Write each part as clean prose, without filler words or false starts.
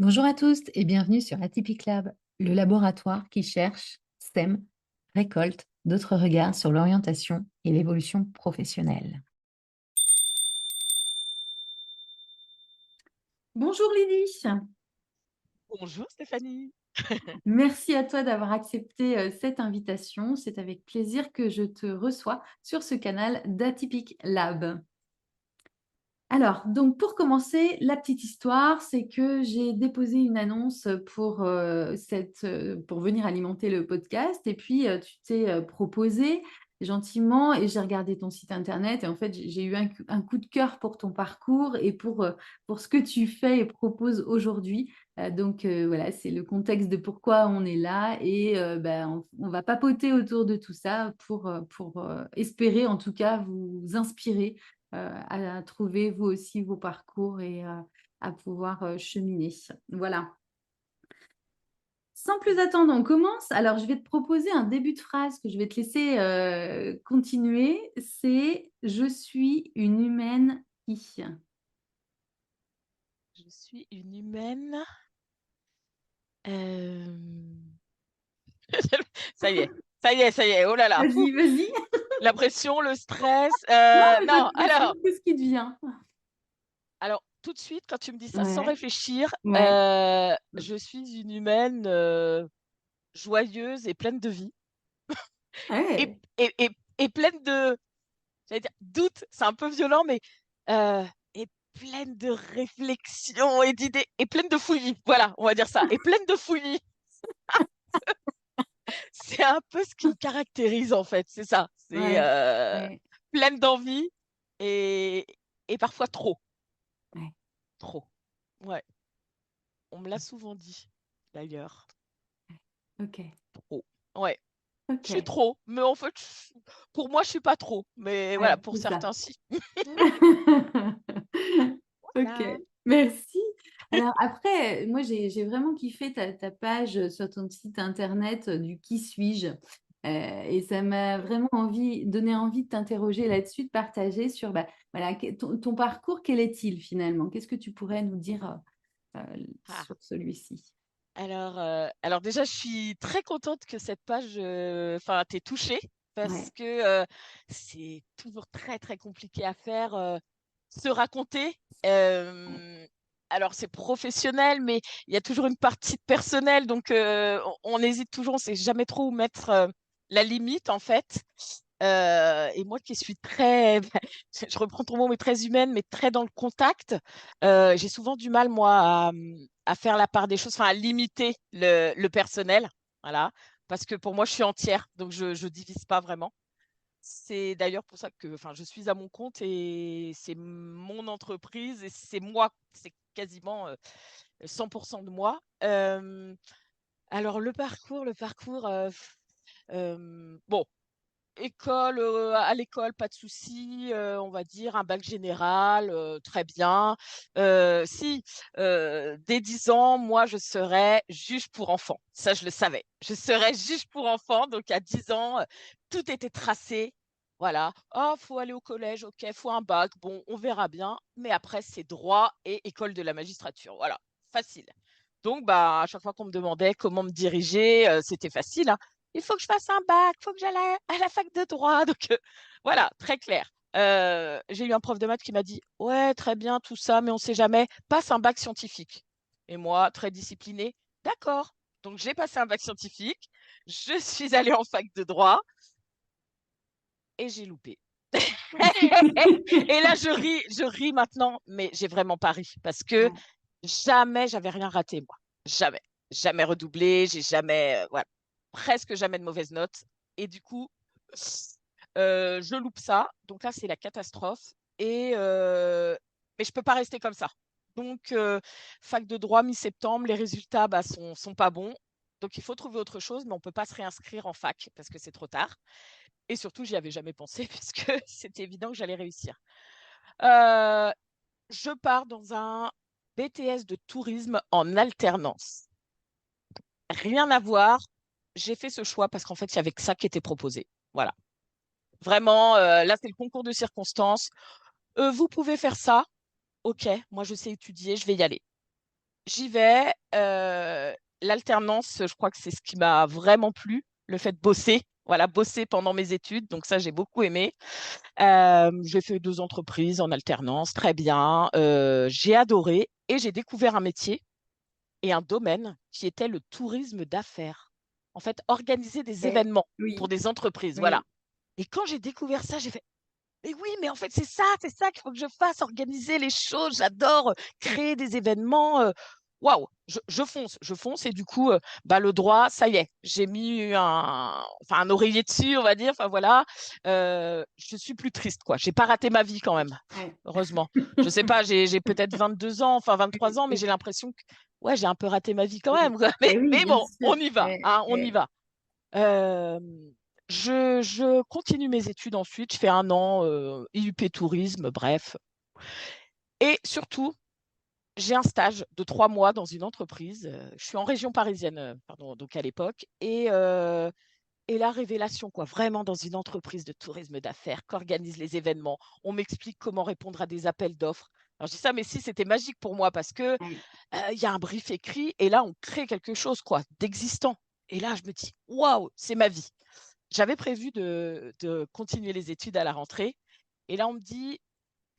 Bonjour à tous et bienvenue sur Atypique Lab, le laboratoire qui cherche, sème, récolte d'autres regards sur l'orientation et l'évolution professionnelle. Bonjour Lydie, Bonjour Stéphanie. merci à toi d'avoir accepté cette invitation. C'est avec plaisir que je te reçois sur ce canal d'Atypique Lab. Alors, donc pour commencer, la petite histoire, c'est que j'ai déposé une annonce pour venir alimenter le podcast et puis tu t'es proposé gentiment et j'ai regardé ton site internet et en fait j'ai eu un coup de cœur pour ton parcours et pour ce que tu fais et proposes aujourd'hui. Voilà, c'est le contexte de pourquoi on est là et on va papoter autour de tout ça pour espérer en tout cas vous inspirer à trouver vous aussi vos parcours et à pouvoir cheminer. Voilà. Sans plus attendre, on commence. Alors, je vais te proposer un début de phrase que je vais te laisser continuer. C'est je suis une humaine qui. Je suis une humaine. Euh, Ça y est, ça y est, ça y est. Oh là là. Vas-y, vas-y. La pression, le stress. Non, mais pas de Non, pression, tout ce qui te vient. alors tout de suite, quand tu me dis ça sans Ouais, réfléchir, ouais. je suis une humaine joyeuse et pleine de vie et, Ouais, et pleine de, j'allais dire, doutes. C'est un peu violent, mais euh, et pleine de réflexions et d'idées et pleine de fouillis. Voilà, on va dire ça. Et pleine de fouillis. C'est un peu ce qui me caractérise en fait, c'est ça. C'est ouais, ouais, pleine d'envie et, et parfois trop, ouais. trop. Ouais, on me l'a souvent dit d'ailleurs. Ok, Trop. Ouais, je suis ok. trop, mais en fait, pour moi, je suis pas trop. Mais voilà, Ouais, pour c'est ça. certains, si. Ok, Voilà. merci. Alors après, moi j'ai vraiment kiffé ta page sur ton site internet du qui suis-je. Et ça m'a vraiment donné envie de t'interroger là-dessus, de partager sur voilà, ton parcours, quel est-il finalement? Qu'est-ce que tu pourrais nous dire Ah. sur celui-ci? Alors déjà, je suis très contente que cette page, enfin, t'ait touchée parce Ouais, que c'est toujours très très compliqué à faire, se raconter. Euh, alors c'est professionnel, mais il y a toujours une partie personnelle, donc on hésite toujours, on sait jamais trop où mettre la limite en fait. Et moi qui suis très, je reprends ton mot, mais très humaine, mais très dans le contact, j'ai souvent du mal, moi, à faire la part des choses, enfin, à limiter le personnel. Voilà. Parce que pour moi, je suis entière, donc je ne divise pas vraiment. C'est d'ailleurs pour ça que enfin, je suis à mon compte et c'est mon entreprise et c'est moi, c'est quasiment 100% de moi. Alors, le parcours, bon, école, à l'école, pas de souci, on va dire un bac général, très bien. Si, dès 10 ans, moi, je serais juge pour enfants. Ça, je le savais. Je serais juge pour enfants, donc à 10 ans, tout était tracé. Voilà. «Oh, faut aller au collège, OK, faut un bac, bon, on verra bien, mais après, c'est droit et école de la magistrature». Voilà, facile. Donc bah, à chaque fois qu'on me demandait comment me diriger, c'était facile, hein: il faut que je fasse un bac, il faut que j'aille à la fac de droit. Donc, voilà, très clair. J'ai eu un prof de maths qui m'a dit: «Ouais, très bien, tout ça, mais on ne sait jamais. Passe un bac scientifique». Et moi, très disciplinée: «D'accord». Donc, j'ai passé un bac scientifique. Je suis allée en fac de droit et j'ai loupé. Et là, je ris maintenant, mais j'ai vraiment pas ri parce que ouais, jamais j'avais rien raté, moi. Jamais. Jamais redoublé, j'ai jamais, voilà, presque jamais de mauvaises notes. Et du coup, je loupe ça. Donc là, c'est la catastrophe. Mais je peux pas rester comme ça. Donc, fac de droit mi-septembre, les résultats bah, sont pas bons. Donc, il faut trouver autre chose, mais on peut pas se réinscrire en fac parce que c'est trop tard. Et surtout, j'y avais jamais pensé puisque c'était évident que j'allais réussir. Heu, je pars dans un BTS de tourisme en alternance. Rien à voir. J'ai fait ce choix parce qu'en fait, il y avait que ça qui était proposé. Voilà. Vraiment, là, c'est le concours de circonstances. Vous pouvez faire ça. OK, moi, je sais étudier, je vais y aller. j'y vais. L'alternance, je crois que c'est ce qui m'a vraiment plu, le fait de bosser. Voilà, bosser pendant mes études. Donc ça, j'ai beaucoup aimé. J'ai fait 2 entreprises en alternance, très bien. J'ai adoré et j'ai découvert un métier et un domaine qui était le tourisme d'affaires. En fait, organiser des Eh, événements pour oui, des entreprises. Voilà. oui. Et quand j'ai découvert ça, j'ai fait, mais oui, mais en fait, c'est ça qu'il faut que je fasse, organiser les choses. J'adore créer des événements. Waouh, je fonce. Et du coup, bah, le droit, ça y est, j'ai mis un oreiller dessus, on va dire. Enfin voilà, je suis plus triste, quoi. J'ai pas raté ma vie quand même, Ouais. heureusement. Je sais pas, j'ai peut-être 22 ans, enfin 23 ans, mais j'ai l'impression que, ouais, j'ai un peu raté ma vie quand même, quoi. Eh oui, Mais bien bon, sûr. on y va, hein, on y va. Euh, je continue mes études ensuite. Je fais 1 an IUP Tourisme, bref. Et surtout, j'ai un stage de 3 mois dans une entreprise. Je suis en région parisienne, pardon, donc à l'époque. Et la révélation, quoi, vraiment dans une entreprise de tourisme d'affaires qui organise les événements. On m'explique comment répondre à des appels d'offres. Alors je dis ça, mais si c'était magique pour moi parce que Ouais. il y a un brief écrit et là on crée quelque chose, quoi, d'existant. Et là je me dis waouh, c'est ma vie. J'avais prévu de continuer les études à la rentrée. Et là, on me dit,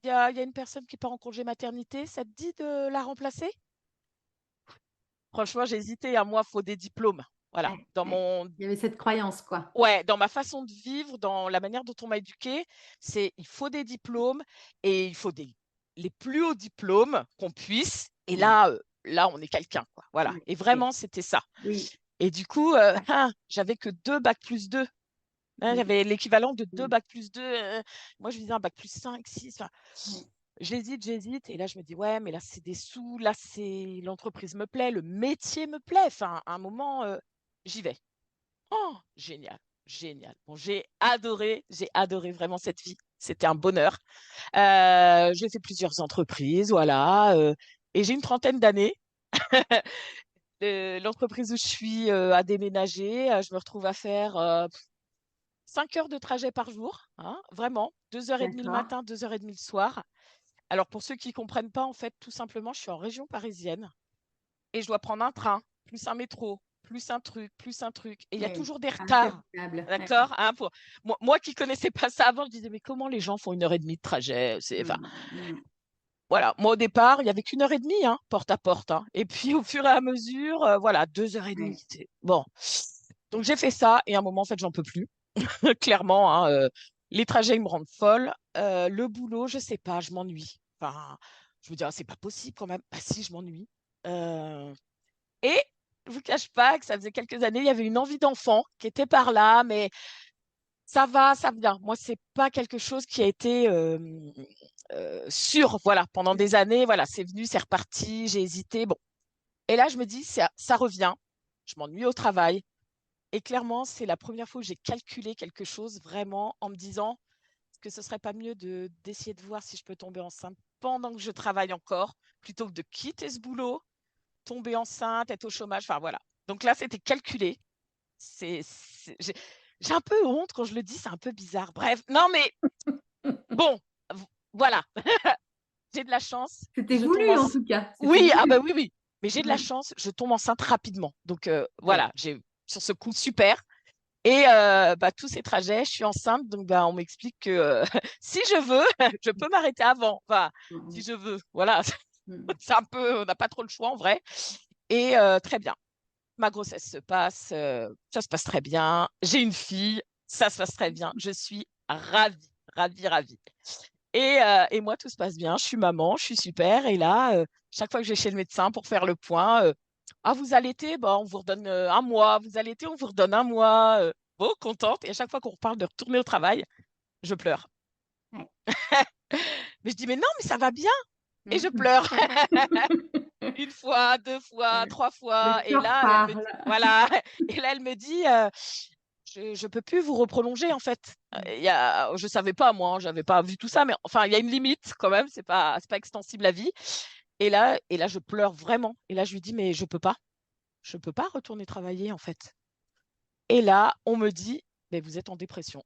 il y a une personne qui part en congé maternité, ça te dit de la remplacer? Franchement, j'ai hésité. À moi, faut des diplômes. Voilà. Ouais, ouais. Il y avait cette croyance, quoi. Ouais, dans ma façon de vivre, dans la manière dont on m'a éduquée, il faut des diplômes et il faut les plus hauts diplômes qu'on puisse. Et Ouais, là, on est quelqu'un, quoi. Voilà. ouais, Et ouais. vraiment, c'était ça. Oui. Et du coup, j'avais que 2 bac+2. Hein, Mm, j'avais l'équivalent de deux mm, bac+2. Moi, je visais un bac+5, 6. Enfin, ouais. j'hésite. Et là, je me dis, ouais, mais là, c'est des sous. Là, l'entreprise me plaît, le métier me plaît. Enfin, à un moment, j'y vais. Oh, génial, génial. Bon, j'ai adoré vraiment cette vie. C'était un bonheur. J'ai fait plusieurs entreprises, voilà. Et j'ai une trentaine d'années. L'entreprise où je suis a déménagé. Je me retrouve à faire 5 heures de trajet par jour, hein, vraiment. 2h30 le D'accord. matin, 2h30 le soir. Alors, pour ceux qui ne comprennent pas, en fait, tout simplement, je suis en région parisienne et je dois prendre un train, plus un métro, plus un truc, plus un truc. Et il y a Ouais. toujours des retards. Interminable. Ouais. D'accord, hein, moi qui connaissais pas ça avant, je disais, mais comment les gens font 1h30 de trajet? Enfin, Mm, mm, voilà. Moi, au départ, il y avait qu'1h30, hein, porte à porte, hein. Et puis, au fur et à mesure, voilà, 2h30. ouais. Bon. Donc, j'ai fait ça et à un moment, en fait, j'en peux plus. Clairement, hein, les trajets, ils me rendent folle. Le boulot, je sais pas, je m'ennuie. Enfin, je me dis, ah, c'est pas possible quand même. Ah si, je m'ennuie. Euh, Et je vous cache pas que ça faisait quelques années, il y avait une envie d'enfant qui était par là, mais ça va, ça vient. Moi, c'est pas quelque chose qui a été sûr. Voilà, pendant des années, voilà, c'est venu, c'est reparti, j'ai hésité. Bon. Et là, je me dis, ça revient. Je m'ennuie au travail. Et clairement, c'est la première fois que j'ai calculé quelque chose vraiment en me disant que ce serait pas mieux d'essayer de voir si je peux tomber enceinte pendant que je travaille encore, plutôt que de quitter ce boulot, tomber enceinte, être au chômage. Enfin voilà. Donc là, c'était calculé. J'ai un peu honte quand je le dis, c'est un peu bizarre. Bref, non mais bon, voilà. J'ai de la chance, C'était je tombe voulu, en enceinte. tout cas. C'était Oui, ah bah voulu. oui, oui. Mais j'ai de la Ouais. chance, je tombe enceinte rapidement. Donc Ouais. voilà, j'ai sur ce coup super. Et bah, tous ces trajets, je suis enceinte, donc bah, on m'explique que si je veux, je peux m'arrêter avant. Enfin, si Mm, je veux, voilà. mm, C'est un peu, on n'a pas trop le choix en vrai. Et très bien. Ma grossesse se passe, ça se passe très bien. J'ai une fille, ça se passe très bien. Je suis ravie, ravie, ravie. Et moi, tout se passe bien. Je suis maman, je suis super. Et là, chaque fois que je vais chez le médecin pour faire le point, ah, vous allaitez, bah, on vous redonne 1 mois. Vous allaitez, on vous redonne 1 mois. Bon, contente. Et à chaque fois qu'on reparle de retourner au travail, je pleure. ouais. Mais je dis, mais non, mais ça va bien. Et je Mm. pleure. Une fois, 2 fois, 3 fois. Le Et corps là, elle me parle. dit, voilà. Et là, elle me dit, je peux plus vous reprolonger en fait. Je savais pas moi, j'avais pas vu tout ça, mais enfin il y a une limite quand même, c'est pas extensible à vie. Et là je pleure vraiment. Et là je lui dis mais je peux pas retourner travailler en fait. Et là on me dit mais vous êtes en dépression.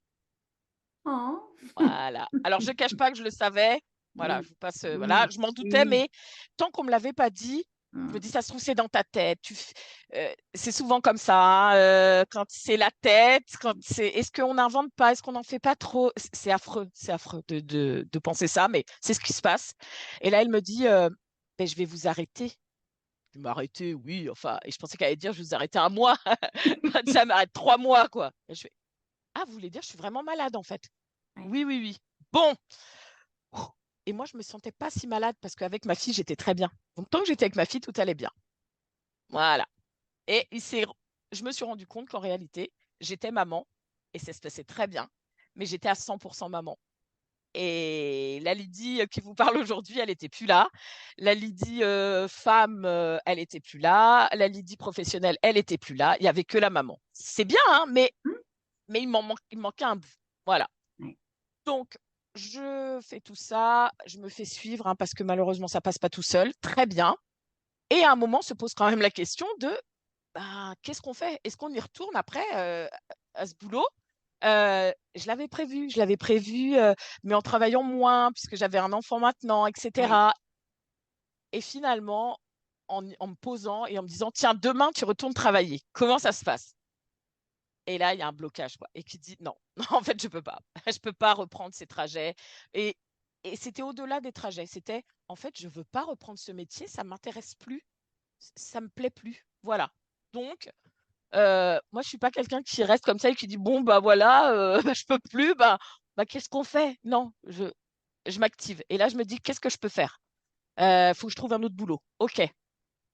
Oh. Voilà. Alors je cache pas que je le savais. Voilà, Oui, je vous passe. Voilà, oui, je m'en oui, doutais, oui. mais tant qu'on me l'avait pas dit. Je me Mmh. dis, ça se trouve, c'est dans ta tête. C'est souvent comme ça, hein, quand c'est la tête, est-ce qu'on n'invente pas, est-ce qu'on n'en fait pas trop? C'est affreux de penser ça, mais c'est ce qui se passe. Et là, elle me dit, ben, je vais vous arrêter. Je m'arrêter, oui, enfin, et je pensais qu'elle allait dire, je vais vous arrêter un mois. Ça m'arrête 3 mois, quoi. Et je fais, ah, vous voulez dire, je suis vraiment malade, en fait. Ouais. Oui, oui, oui. Bon. Et moi, je me sentais pas si malade parce qu'avec ma fille, j'étais très bien. Donc, tant que j'étais avec ma fille, tout allait bien. Voilà. Et je me suis rendu compte qu'en réalité, j'étais maman et ça se passait très bien, mais j'étais à 100% maman. Et la Lydie qui vous parle aujourd'hui, elle était plus là. La Lydie femme, elle était plus là. La Lydie professionnelle, elle était plus là. Il y avait que la maman. C'est bien, hein, Mmh. mais il manquait un bout. Voilà. Ouais. Donc, je fais tout ça, je me fais suivre, hein, parce que malheureusement, ça passe pas tout seul. Très bien. Et à un moment se pose quand même la question de bah, qu'est-ce qu'on fait? Est-ce qu'on y retourne après à ce boulot? Je l'avais prévu, mais en travaillant moins, puisque j'avais un enfant maintenant, Ouais. etc. Et finalement, en me posant et en me disant, tiens, demain, tu retournes travailler. Comment ça se passe? Et là, il y a un blocage, quoi, et qui dit non, non, en fait, je peux pas. Je peux pas reprendre ces trajets. Et, et c'était au-delà des trajets. C'était, en fait, je veux pas reprendre ce métier, ça m'intéresse plus, ça me plaît plus. Voilà. Donc, moi, je suis pas quelqu'un qui reste comme ça et qui dit bon bah voilà, je peux plus, bah qu'est-ce qu'on fait? Non, je m'active. Et là, je me dis qu'est-ce que je peux faire? Faut que je trouve un autre boulot. Ok,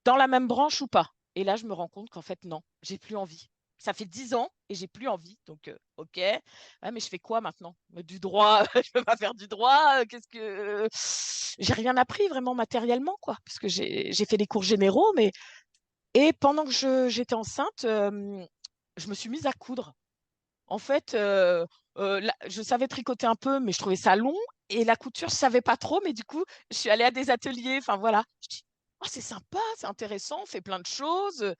dans la même branche ou pas? Et là, je me rends compte qu'en fait non, j'ai plus envie. Ça fait 10 ans et j'ai plus envie. Donc ok, ah, mais je fais quoi maintenant? Du droit, je peux pas faire du droit. Qu'est-ce que j'ai rien appris vraiment matériellement quoi, parce que j'ai fait des cours généraux, mais et pendant que j'étais enceinte, je me suis mise à coudre. En fait, je savais tricoter un peu, mais je trouvais ça long et la couture, je savais pas trop, mais du coup, je suis allée à des ateliers, enfin voilà. Je dis: «Oh c'est sympa, c'est intéressant, on fait plein de choses»,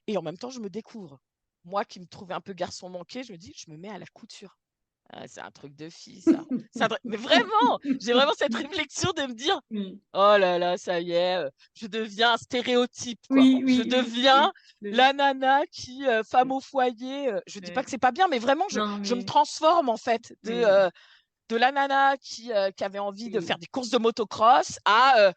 et en même temps, je me découvre. Moi qui me trouvais un peu garçon manqué, je me dis: «Je me mets à la couture». Ah, c'est un truc de fille ça. Mais vraiment, j'ai vraiment cette réflexion de me dire: Oui. «Oh là là, ça y est, je deviens un stéréotype, quoi. Oui, Je oui, oui, deviens oui. Le la nana qui, femme au foyer», je dis pas que c'est pas bien, mais vraiment non, je me mais transforme en fait oui, de la nana qui avait envie de oui. faire des courses de motocross à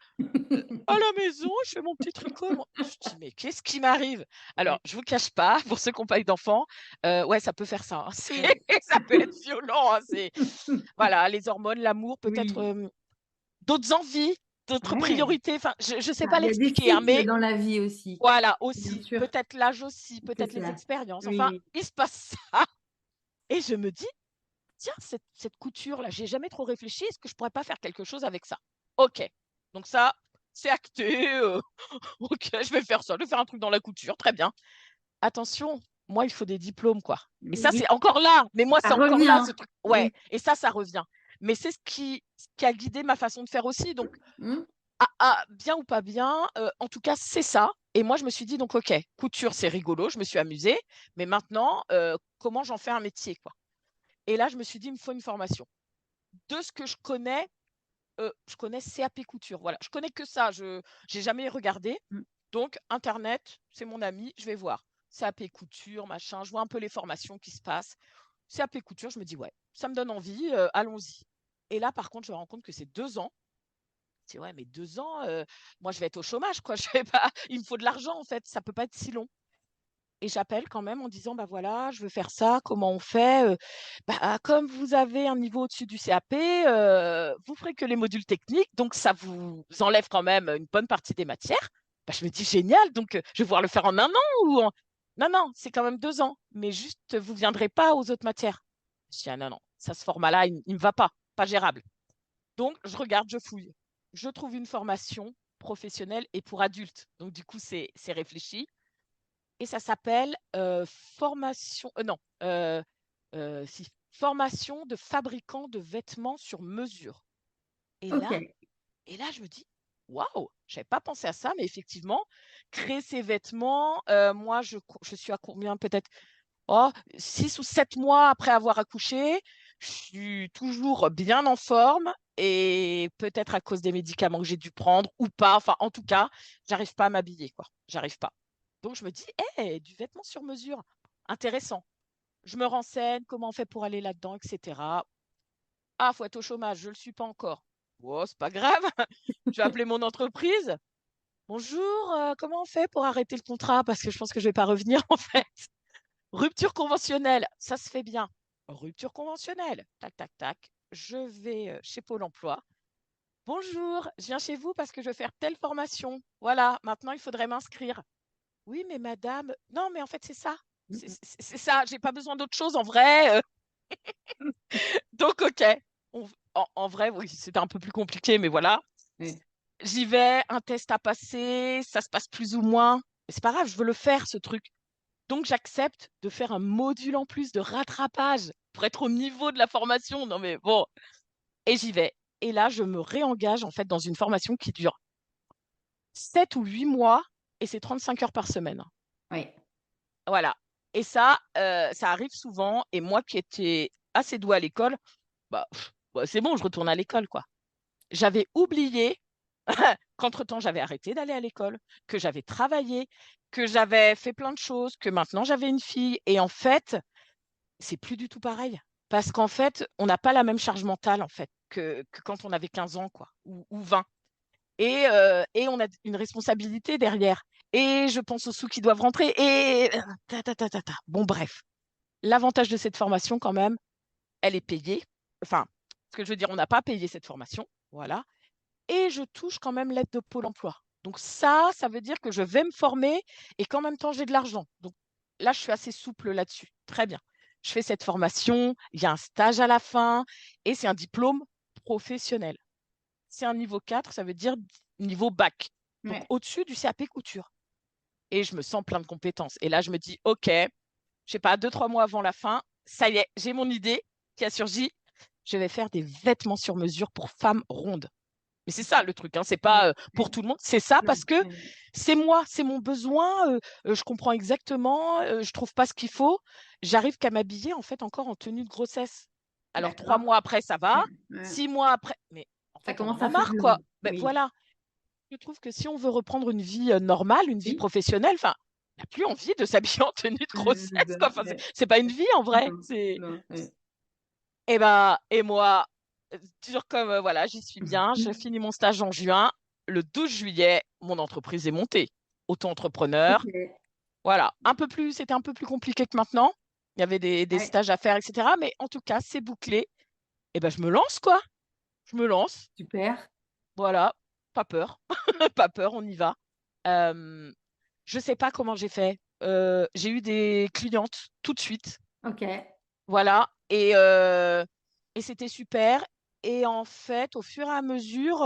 à la maison, je fais mon petit tricot, moi. Je dis: «Mais qu'est-ce qui m'arrive?» Alors, Ouais, je vous cache pas, pour ceux qui ont pas eu d'enfants, ouais, ça peut faire ça, hein. ouais. Ça peut être violent, hein, voilà, les hormones, l'amour, peut-être, Oui, d'autres envies, d'autres ouais. priorités, enfin, je sais Bah, pas il y a des l'expliquer, hein, cycles mais dans la vie aussi, voilà, bien aussi, sûr, peut-être l'âge aussi, c'est peut-être les ça. expériences, enfin, Oui, il se passe ça et je me dis: «Tiens, cette couture-là, j'ai jamais trop réfléchi, est-ce que je pourrais pas faire quelque chose avec ça?» OK, donc ça, c'est acté, OK, je vais faire ça, je vais faire un truc dans la couture, très bien. Attention, moi, il faut des diplômes, quoi. Et ça, oui, c'est encore là, mais moi, ça c'est encore là, revient. ce truc. Ouais, Oui. et ça revient. Mais c'est ce qui a guidé ma façon de faire aussi. Donc, Mmh. bien ou pas bien, en tout cas, c'est ça. Et moi, je me suis dit, donc, OK, couture, c'est rigolo, je me suis amusée, mais maintenant, comment j'en fais un métier, quoi. Et là, je me suis dit, il me faut une formation. De ce que je connais CAP couture. Voilà, je connais que ça. Je n'ai jamais regardé. Mmh. Donc, Internet, c'est mon ami, je vais voir. CAP couture, machin, je vois un peu les formations qui se passent. CAP couture, je me dis, ouais, ça me donne envie, allons-y. Et là, par contre, je me rends compte que c'est 2 ans. Je dis, ouais, mais 2 ans, moi, je vais être au chômage, quoi. Je sais pas, il me faut de l'argent, en fait. Ça peut pas être si long. Et j'appelle quand même en disant, bah voilà, je veux faire ça, comment on fait? Bah, comme vous avez un niveau au-dessus du CAP, vous ferez que les modules techniques, donc ça vous enlève quand même une bonne partie des matières. Bah, je me dis: «Génial, donc je vais pouvoir le faire en 1 an ou en» «Non, non, c'est quand même 2 ans, mais juste vous viendrez pas aux autres matières». Je dis: «Ah non, non, ça ce format-là, il me va pas, pas gérable». Donc je regarde, je fouille. Je trouve une formation professionnelle et pour adultes, donc du coup c'est réfléchi et ça s'appelle, formation non, si, formation de fabricant de vêtements sur mesure. Et là OK. et là, je me dis: «Waouh, j'avais pas pensé à ça», mais effectivement, créer ces vêtements, moi, je suis à combien? Peut-être, oh, 6 ou 7 mois après avoir accouché. Je suis toujours bien en forme et peut-être à cause des médicaments que j'ai dû prendre ou pas. Enfin, en tout cas, j'arrive pas à m'habiller, quoi. J'arrive pas. Donc, je me dis, du vêtement sur mesure, intéressant. Je me renseigne, comment on fait pour aller là-dedans, etc. Ah, faut être au chômage, je le suis pas encore. Oh, c'est pas grave. Je vais appeler mon entreprise. Bonjour, comment on fait pour arrêter le contrat? Parce que je pense que je vais pas revenir, en fait. Rupture conventionnelle, ça se fait bien. Rupture conventionnelle, tac, tac, tac. Je vais chez Pôle emploi. Bonjour, je viens chez vous parce que je veux faire telle formation. Voilà, maintenant il faudrait m'inscrire. Oui, mais madame, non, mais en fait c'est ça. C'est ça, j'ai pas besoin d'autre chose en vrai. Donc, ok. En vrai, oui, c'était un peu plus compliqué, mais voilà. Oui. J'y vais, un test à passer, ça se passe plus ou moins. Mais c'est pas grave, je veux le faire, ce truc. Donc, j'accepte de faire un module en plus de rattrapage pour être au niveau de la formation. Non, mais bon. Et j'y vais. Et là, je me réengage en fait dans une formation qui dure 7 ou 8 mois et c'est 35 heures par semaine. Oui. Voilà. Et ça arrive souvent. Et moi qui étais assez douée à l'école, bah, c'est bon, je retourne à l'école, quoi. J'avais oublié qu'entre-temps, j'avais arrêté d'aller à l'école, que j'avais travaillé, que j'avais fait plein de choses, que maintenant j'avais une fille. Et en fait, c'est plus du tout pareil. Parce qu'en fait, on n'a pas la même charge mentale, en fait, que quand on avait 15 ans, quoi, ou 20. Et on a une responsabilité derrière. Et je pense aux sous qui doivent rentrer. Et ta, ta, ta, ta, ta. Bon, bref. L'avantage de cette formation, quand même, elle est payée. Enfin, ce que je veux dire, on n'a pas payé cette formation. Voilà. Et je touche quand même l'aide de Pôle emploi. Donc ça veut dire que je vais me former et qu'en même temps, j'ai de l'argent. Donc là, je suis assez souple là-dessus. Très bien. Je fais cette formation, il y a un stage à la fin et c'est un diplôme professionnel. C'est un niveau 4, ça veut dire niveau bac. Donc Ouais. au-dessus du CAP couture. Et je me sens plein de compétences. Et là, je me dis, OK, je sais pas, 2, 3 mois avant la fin, ça y est, j'ai mon idée qui a surgi. Je vais faire des vêtements sur mesure pour femmes rondes. Mais c'est ça le truc, hein, c'est Ouais. pas pour Ouais. tout le monde, c'est ça Non. parce que Ouais. c'est moi, c'est mon besoin, je comprends exactement, je trouve pas ce qu'il faut. J'arrive qu'à m'habiller en fait encore en tenue de grossesse. Alors 3 mois D'accord. après, ça va, Ouais. Ouais. 6 mois après, mais en Ça fait, on en commence a à faire marre, quoi. long. Ben Oui. voilà, je trouve que si on veut reprendre une vie normale, une vie Oui. professionnelle, enfin, on n'a plus envie de s'habiller en tenue de grossesse, quoi. Enfin, Ouais. c'est pas une vie en vrai. Non. C'est Non. Ouais. et moi, toujours comme voilà, j'y suis bien. Je finis mon stage en juin. Le 12 juillet, mon entreprise est montée. Auto-entrepreneur. Ok. Voilà, c'était un peu plus compliqué que maintenant. Il y avait des Ouais. stages à faire, etc. Mais en tout cas, c'est bouclé. Et ben, je me lance, quoi. Je me lance. Super. Voilà, pas peur. Pas peur, on y va. Euh, je sais pas comment j'ai fait. J'ai eu des clientes tout de suite. Ok. Voilà. Et c'était super. Et en fait, au fur et à mesure,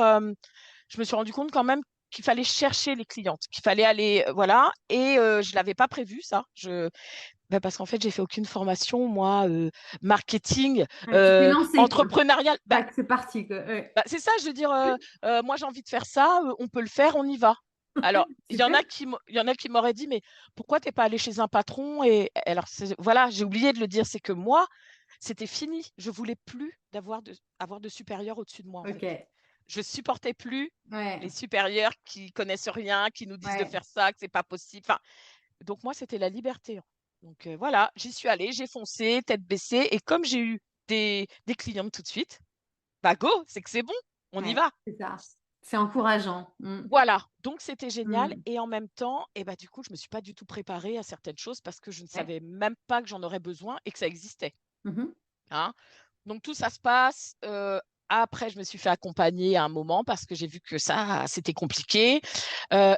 je me suis rendu compte quand même qu'il fallait chercher les clientes, qu'il fallait aller, voilà. Et je l'avais pas prévu, ça. Parce qu'en fait, j'ai fait aucune formation, moi, marketing, Ouais, tu t'es lancé, quoi. entrepreneurial. Tac, c'est parti, quoi. Ouais. C'est ça, je veux dire, moi j'ai envie de faire ça, on peut le faire, on y va. Alors, Super. il y en a qui m'auraient dit, mais pourquoi t'es pas allé chez un patron? Et alors, voilà, j'ai oublié de le dire, c'est que moi, c'était fini. Je voulais plus avoir de supérieurs au-dessus de moi, en fait. Ok. Je supportais plus les Ouais. supérieurs qui connaissent rien, qui nous disent de Ouais. faire ça, que c'est pas possible. Enfin, donc moi, c'était la liberté, hein. Donc voilà, j'y suis allée, j'ai foncé, tête baissée, et comme j'ai eu des clients tout de suite, bah go, c'est que c'est bon, on y Ouais. va. C'est ça. C'est encourageant. Mm. Voilà, donc c'était génial. Mm. Et en même temps, du coup, je me suis pas du tout préparée à certaines choses parce que je ne Ouais. savais même pas que j'en aurais besoin et que ça existait, Mhm. hein. Donc tout ça se passe. Après, je me suis fait accompagner à un moment parce que j'ai vu que ça, c'était compliqué.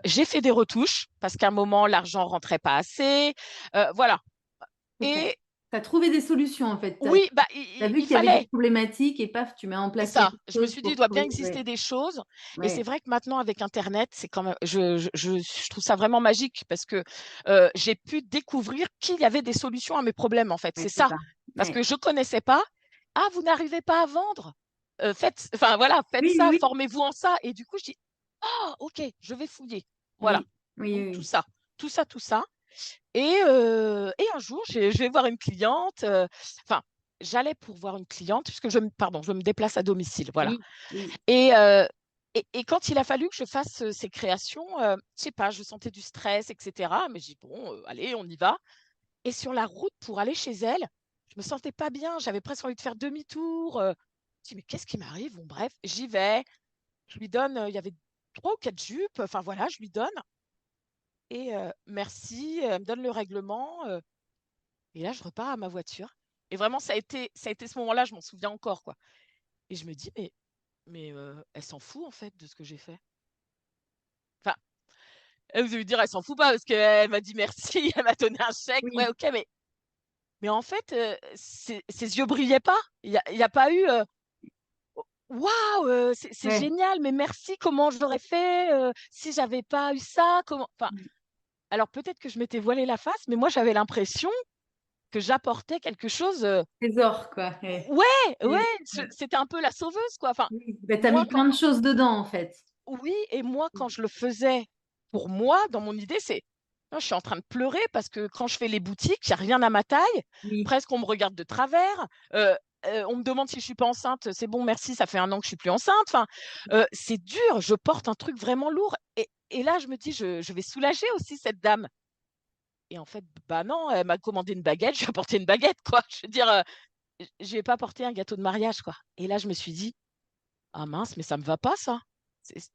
J'ai fait des retouches parce qu'à un moment, l'argent rentrait pas assez. Voilà. Ok. Et Tu as trouvé des solutions, en fait. Tu oui, as vu il qu'il y avait des fallait. problématiques et paf, tu mets en C'est place ça. quelque Je me chose suis dit, il pour doit bien trouver. exister Ouais. des choses. Et c'est Ouais. vrai que maintenant, avec Internet, c'est quand même, je trouve ça vraiment magique parce que j'ai pu découvrir qu'il y avait des solutions à mes problèmes, en fait. Ouais, C'est c'est ça. ça. Parce que Ouais. je ne connaissais pas. Ah, vous n'arrivez pas à vendre? Enfin voilà, faites Oui, oui, ça, oui. formez-vous en ça. Et du coup, je dis, ah, ok, je vais fouiller. Voilà. Oui, oui, Donc, oui. tout Oui. ça, tout ça, tout ça. Et un jour, je vais voir une cliente. Enfin, j'allais pour voir une cliente, puisque je me déplace à domicile, voilà. Oui, oui, Et, et quand il a fallu que je fasse ces créations, je sais pas, je sentais du stress, etc. Mais j'ai dit, bon, allez, on y va. Et sur la route pour aller chez elle, je me sentais pas bien. J'avais presque envie de faire demi-tour. Je me dis, mais qu'est-ce qui m'arrive? Bon, bref, j'y vais. Je lui donne, il y avait 3 ou 4 jupes. Enfin, voilà, je lui donne. Et merci, elle me donne le règlement. Et là, je repars à ma voiture. Et vraiment, ça a été ce moment-là, je m'en souviens encore, quoi. Et je me dis, mais elle s'en fout, en fait, de ce que j'ai fait. Enfin, vous allez me dire, elle s'en fout pas parce qu'elle m'a dit merci, elle m'a donné un chèque. Ouais, oui, ok, mais en fait, ses yeux brillaient pas. Il y a pas eu waouh, c'est ouais. génial, mais merci, comment j'aurais fait si j'avais pas eu ça, comment. Enfin, alors peut-être que je m'étais voilé la face, mais moi j'avais l'impression que j'apportais quelque chose. Trésor, quoi. Ouais. Ouais, ouais, Et- ouais. c'était un peu la sauveuse, quoi. Enfin, Oui. Ben, t'as moi, mis plein de choses dedans, en fait. oui, et moi, quand je le faisais pour moi, dans mon idée, c'est non, je suis en train de pleurer parce que quand je fais les boutiques, il n'y a rien à ma taille. Oui, Presque on me regarde de travers. On me demande si je suis pas enceinte. C'est bon, merci, ça fait un an que je suis plus enceinte. Enfin, c'est dur. Je porte un truc vraiment lourd. Et là, je me dis, je vais soulager aussi cette dame. Et en fait, bah non, elle m'a commandé une baguette. Je lui ai apporté une baguette, quoi. Je veux dire, je lui ai pas apporté un gâteau de mariage, quoi. Et là, je me suis dit, ah mince, mais ça me va pas, ça. C'est-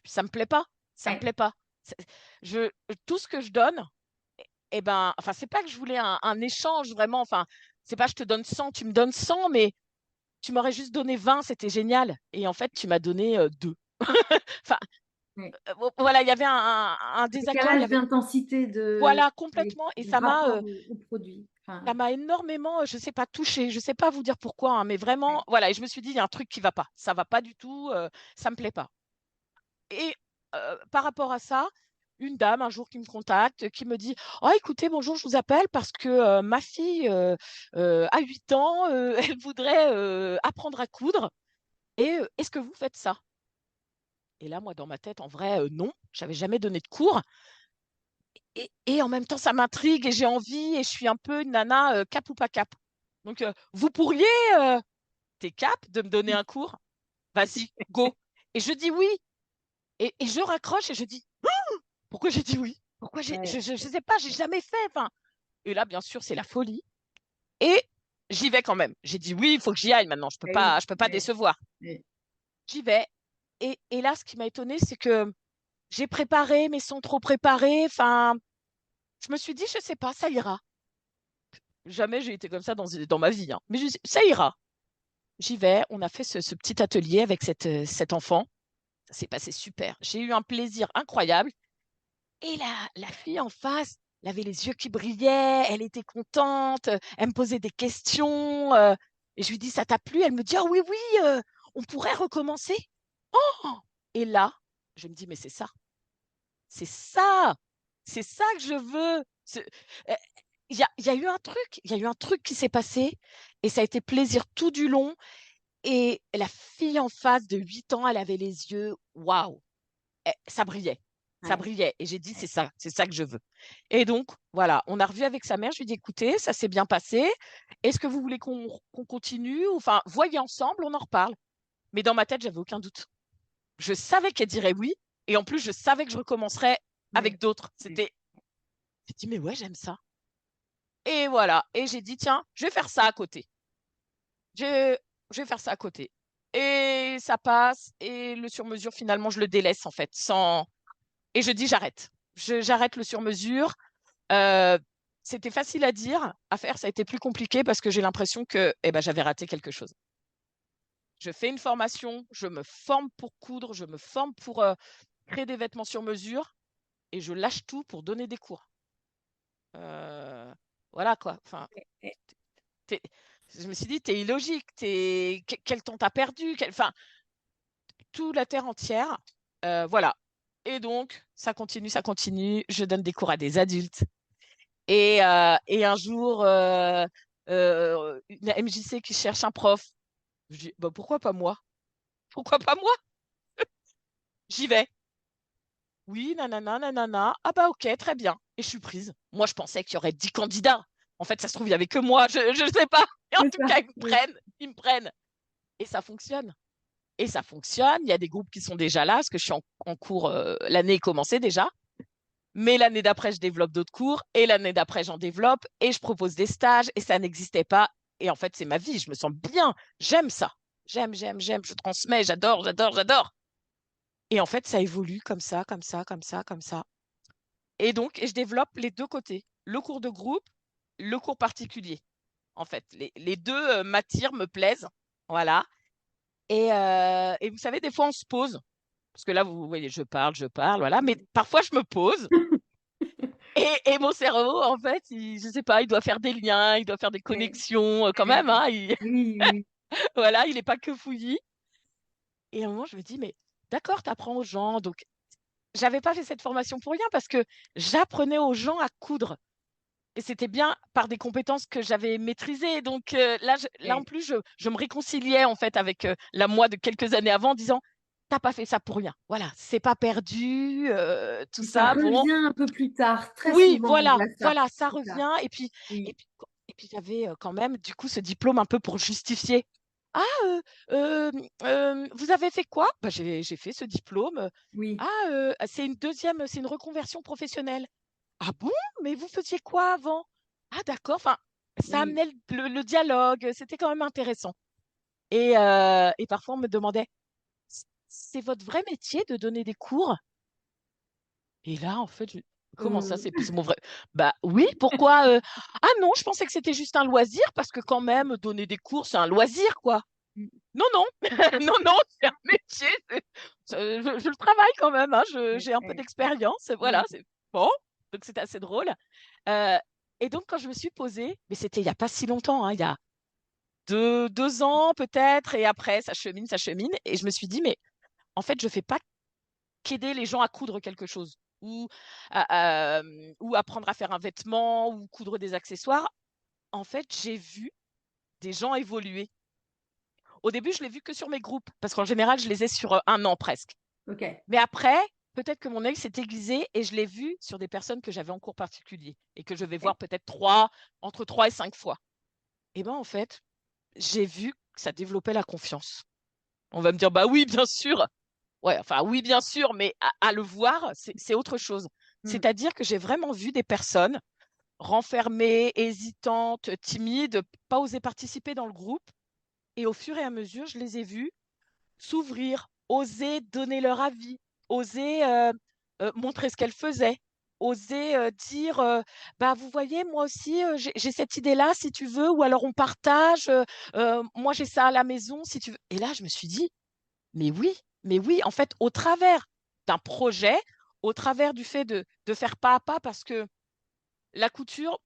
Ça me plaît pas. Ça me ouais, plaît pas. C'est- Je, tout ce que je donne, eh ben, enfin, c'est pas que je voulais un échange vraiment. Enfin, c'est pas je te donne 100, tu me donnes 100, mais tu m'aurais juste donné 20, c'était génial. Et en fait, tu m'as donné 2. Enfin, ouais. voilà, il y avait un désaccord. Il y Décalage avait, d'intensité voilà, oui, complètement. Et du rapport au produit. ça Enfin, m'a énormément, je sais pas, touchée. Je sais pas vous dire pourquoi, hein, mais vraiment, voilà. Et je me suis dit, il y a un truc qui va pas. Ça va pas du tout. Ça me plaît pas. Et par rapport à ça, une dame un jour qui me contacte, qui me dit: «Oh écoutez, bonjour, je vous appelle parce que, ma fille, a 8 ans, elle voudrait, apprendre à coudre et est-ce que vous faites ça?» Et là, moi, dans ma tête, en vrai, non, j'avais jamais donné de cours et en même temps, ça m'intrigue et j'ai envie et je suis un peu une nana, cap ou pas cap. Donc «Vous pourriez, heu, tu cap de me donner un cours? Vas-y, go!» Et je dis: «Oui» et je raccroche et je dis: pourquoi j'ai dit oui? Pourquoi ouais, je sais pas, j'ai jamais fait. Enfin, et là, bien sûr, c'est la folie. Et j'y vais quand même. J'ai dit oui, il faut que j'y aille maintenant. eh oui, Je peux pas ouais, décevoir. ouais, J'y vais. Et là, ce qui m'a étonnée, c'est que j'ai préparé, mais sans trop préparer. Enfin, je me suis dit, je sais pas, ça ira. Jamais j'ai été comme ça dans ma vie, hein. Mais ça ira. J'y vais. On a fait ce petit atelier avec cet enfant. Ça s'est passé super. J'ai eu un plaisir incroyable. Et la fille en face, elle avait les yeux qui brillaient, elle était contente, elle me posait des questions, et je lui dis: «Ça t'a plu?» Elle me dit: «Ah oui, oui, on pourrait recommencer?» Oh! Et là, je me dis: «Mais c'est ça, c'est ça que je veux!» Heu, il y a eu un truc, il y a eu un truc qui s'est passé et ça a été plaisir tout du long et la fille en face de 8 ans, elle avait les yeux, waouh! Ça brillait. Ça ouais, brillait et j'ai dit: c'est ça que je veux» et donc voilà, on a revu avec sa mère, je lui ai dit: «Écoutez, ça s'est bien passé. Est-ce que vous voulez qu'on continue? Enfin, voyez ensemble, on en reparle». Mais dans ma tête, j'avais aucun doute. Je savais qu'elle dirait oui et en plus, je savais que je recommencerais ouais, avec d'autres. ouais. J'ai dit: «Mais ouais, j'aime ça» et voilà et j'ai dit: «Tiens, je vais faire ça à côté. Je je vais faire ça à côté» et ça passe et le sur-mesure, finalement, je le délaisse, en fait, sans et je dis: «J'arrête. J'arrête le sur-mesure». Heu, C'était facile à dire, à faire, ça a été plus compliqué parce que j'ai l'impression que, eh ben, j'avais raté quelque chose. Je fais une formation, je me forme pour coudre, je me forme pour, créer des vêtements sur mesure et je lâche tout pour donner des cours. Heu, voilà quoi, enfin, tu je me suis dit: «Tu illogique, quel temps tu perdu? Enfin, tout la terre entière». Voilà et donc ça continue, je donne des cours à des adultes. Et un jour, une MJC qui cherche un prof. Je dis: «Bah, pourquoi pas moi? Pourquoi pas moi?» J'y vais. «Oui, nanana, nanana». «Ah bah OK, très bien» et je suis prise. Moi, je pensais qu'il y aurait 10 candidats. En fait, ça se trouve, il n'y avait que moi, je ne sais pas. Et en C'est tout ça. cas, Oui. ils me prennent. Et ça fonctionne. Et ça fonctionne. Il y a des groupes qui sont déjà là, parce que je suis en cours, l'année est commencée déjà. Mais l'année d'après, je développe d'autres cours. Et l'année d'après, j'en développe. Et je propose des stages. Et ça n'existait pas. Et en fait, c'est ma vie. Je me sens bien. J'aime ça. J'aime. Je transmets. J'adore. Et en fait, ça évolue comme ça, comme ça, comme ça, comme ça. Et donc, je développe les deux côtés. Le cours de groupe, le cours particulier. En fait, les deux m'attirent, me plaisent. Voilà. Et vous savez, des fois, on se pose. Parce que là, vous voyez, je parle, voilà. Mais parfois, je me pose. Et mon cerveau, en fait, je sais pas, il doit faire des liens, il doit faire des Ouais. connexions quand Ouais. même. Hein, Oui, oui. voilà, il n'est pas que fouillis. Et à un moment, je me dis, mais d'accord, tu apprends aux gens. Donc, j'avais pas fait cette formation pour rien parce que j'apprenais aux gens à coudre. Et c'était bien par des compétences que j'avais maîtrisées. Donc là en Ouais. plus, je me réconciliais en fait avec la moi de quelques années avant en disant, t'as pas fait ça pour rien. Voilà, c'est pas perdu, tout Et ça ça. Bon, revient un peu plus tard. Très oui, souvent, on voilà, voit ça. voilà, ça C'est ça. revient. Et Oui. puis, j'avais quand même du coup ce diplôme un peu pour justifier. Ah, vous avez fait quoi? Bah, j'ai fait ce diplôme. Oui. Ah, c'est une reconversion professionnelle. Ah bon? Mais vous faisiez quoi avant? Ah d'accord. Enfin, ça Oui. amenait le dialogue. C'était quand même intéressant. Et parfois, on me demandait, c'est votre vrai métier de donner des cours? Et là, en fait, comment ça, Euh, c'est mon vrai? Bah oui, pourquoi? Ah non, je pensais que c'était juste un loisir parce que quand même, donner des cours, c'est un loisir, quoi. Non, non, non, non, c'est un métier. Je le travaille quand même, hein, ouais, j'ai un peu ouais. d'expérience. Voilà, Oui. c'est bon. Donc, c'était assez drôle. Euh, et donc, quand je me suis posée, mais c'était il n'y a pas si longtemps, hein, il y a 2 ans peut-être, et après, ça chemine, ça chemine. Et je me suis dit, mais en fait, je ne fais pas qu'aider les gens à coudre quelque chose ou apprendre à faire un vêtement ou coudre des accessoires. En fait, j'ai vu des gens évoluer. Au début, je l'ai vu que sur mes groupes, parce qu'en général, je les ai sur 1 an presque. OK. Mais après, peut-être que mon œil s'est aiguisé et je l'ai vu sur des personnes que j'avais en cours particulier et que je vais voir peut-être entre 3 et 5 fois. Et ben en fait, j'ai vu que ça développait la confiance. On va me dire, bah oui, bien sûr. Ouais, enfin oui, bien sûr, mais à le voir, c'est autre chose. Mm. C'est-à-dire que j'ai vraiment vu des personnes renfermées, hésitantes, timides, pas oser participer dans le groupe. Et au fur et à mesure, je les ai vues s'ouvrir, oser donner leur avis, oser montrer ce qu'elles faisaient, oser dire bah vous voyez moi aussi j'ai cette idée-là si tu veux ou alors on partage moi j'ai ça à la maison si tu veux. Et là je me suis dit mais oui en fait au travers d'un projet, au travers du fait de faire pas à pas parce que la couture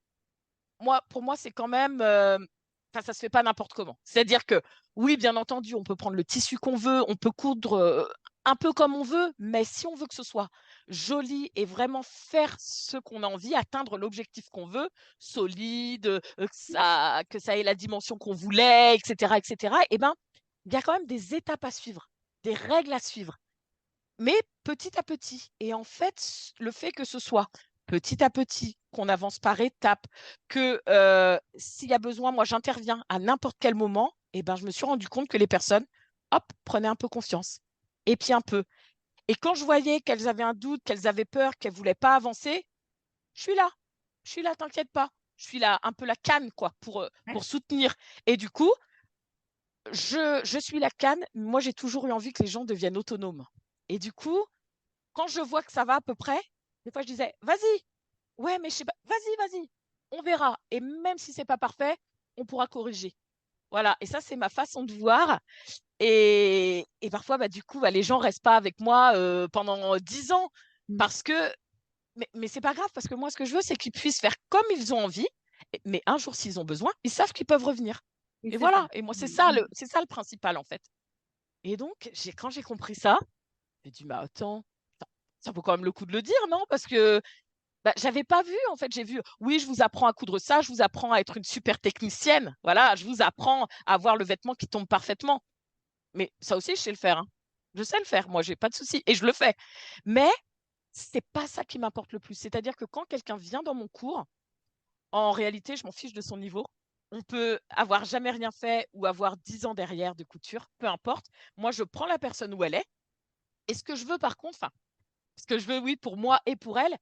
pour moi, c'est quand même. Enfin, ça se fait pas n'importe comment. C'est-à-dire que, oui, bien entendu, on peut prendre le tissu qu'on veut, on peut coudre un peu comme on veut, mais si on veut que ce soit joli et vraiment faire ce qu'on a envie, atteindre l'objectif qu'on veut, solide, que ça ait la dimension qu'on voulait, etc., eh ben, il y a quand même des étapes à suivre, des règles à suivre mais petit à petit. Et en fait, le fait que ce soit petit à petit, qu'on avance par étapes, que s'il y a besoin, moi j'interviens à n'importe quel moment, et ben je me suis rendu compte que les personnes, hop, prenaient un peu confiance. Et puis un peu. Et quand je voyais qu'elles avaient un doute, qu'elles avaient peur, qu'elles ne voulaient pas avancer, je suis là. Je suis là, t'inquiète pas. Je suis là, un peu la canne, quoi, Ouais. pour soutenir. Et du coup, je suis la canne. Moi, j'ai toujours eu envie que les gens deviennent autonomes. Et du coup, quand je vois que ça va à peu près, des fois je disais, vas-y, ouais, mais je sais pas, vas-y, on verra. Et même si c'est pas parfait, on pourra corriger. Voilà. Et ça, c'est ma façon de voir. Et parfois, bah, du coup, bah, les gens restent pas avec moi pendant 10 ans Mm. parce que, mais c'est pas grave parce que moi, ce que je veux, c'est qu'ils puissent faire comme ils ont envie. Mais un jour, s'ils ont besoin, ils savent qu'ils peuvent revenir. Oui, Et c'est ça. voilà. Et moi, c'est ça Mm. c'est ça le principal en fait. Et donc, quand j'ai compris ça, j'ai dit, mais attends, ça vaut quand même le coup de le dire, non? Parce que bah, j'avais pas vu, en fait. J'ai vu, oui, je vous apprends à coudre ça, je vous apprends à être une super technicienne. Voilà, je vous apprends à avoir le vêtement qui tombe parfaitement. Mais ça aussi, je sais le faire. Hein. Je sais le faire, moi, j'ai pas de souci. Et je le fais. Mais c'est pas ça qui m'importe le plus. C'est-à-dire que quand quelqu'un vient dans mon cours, En réalité, je m'en fiche de son niveau. On peut avoir jamais rien fait ou avoir 10 ans derrière de couture, peu importe. Moi, je prends la personne où elle est. Et ce que je veux, par contre, enfin, ce que je veux, oui, pour moi et pour elle,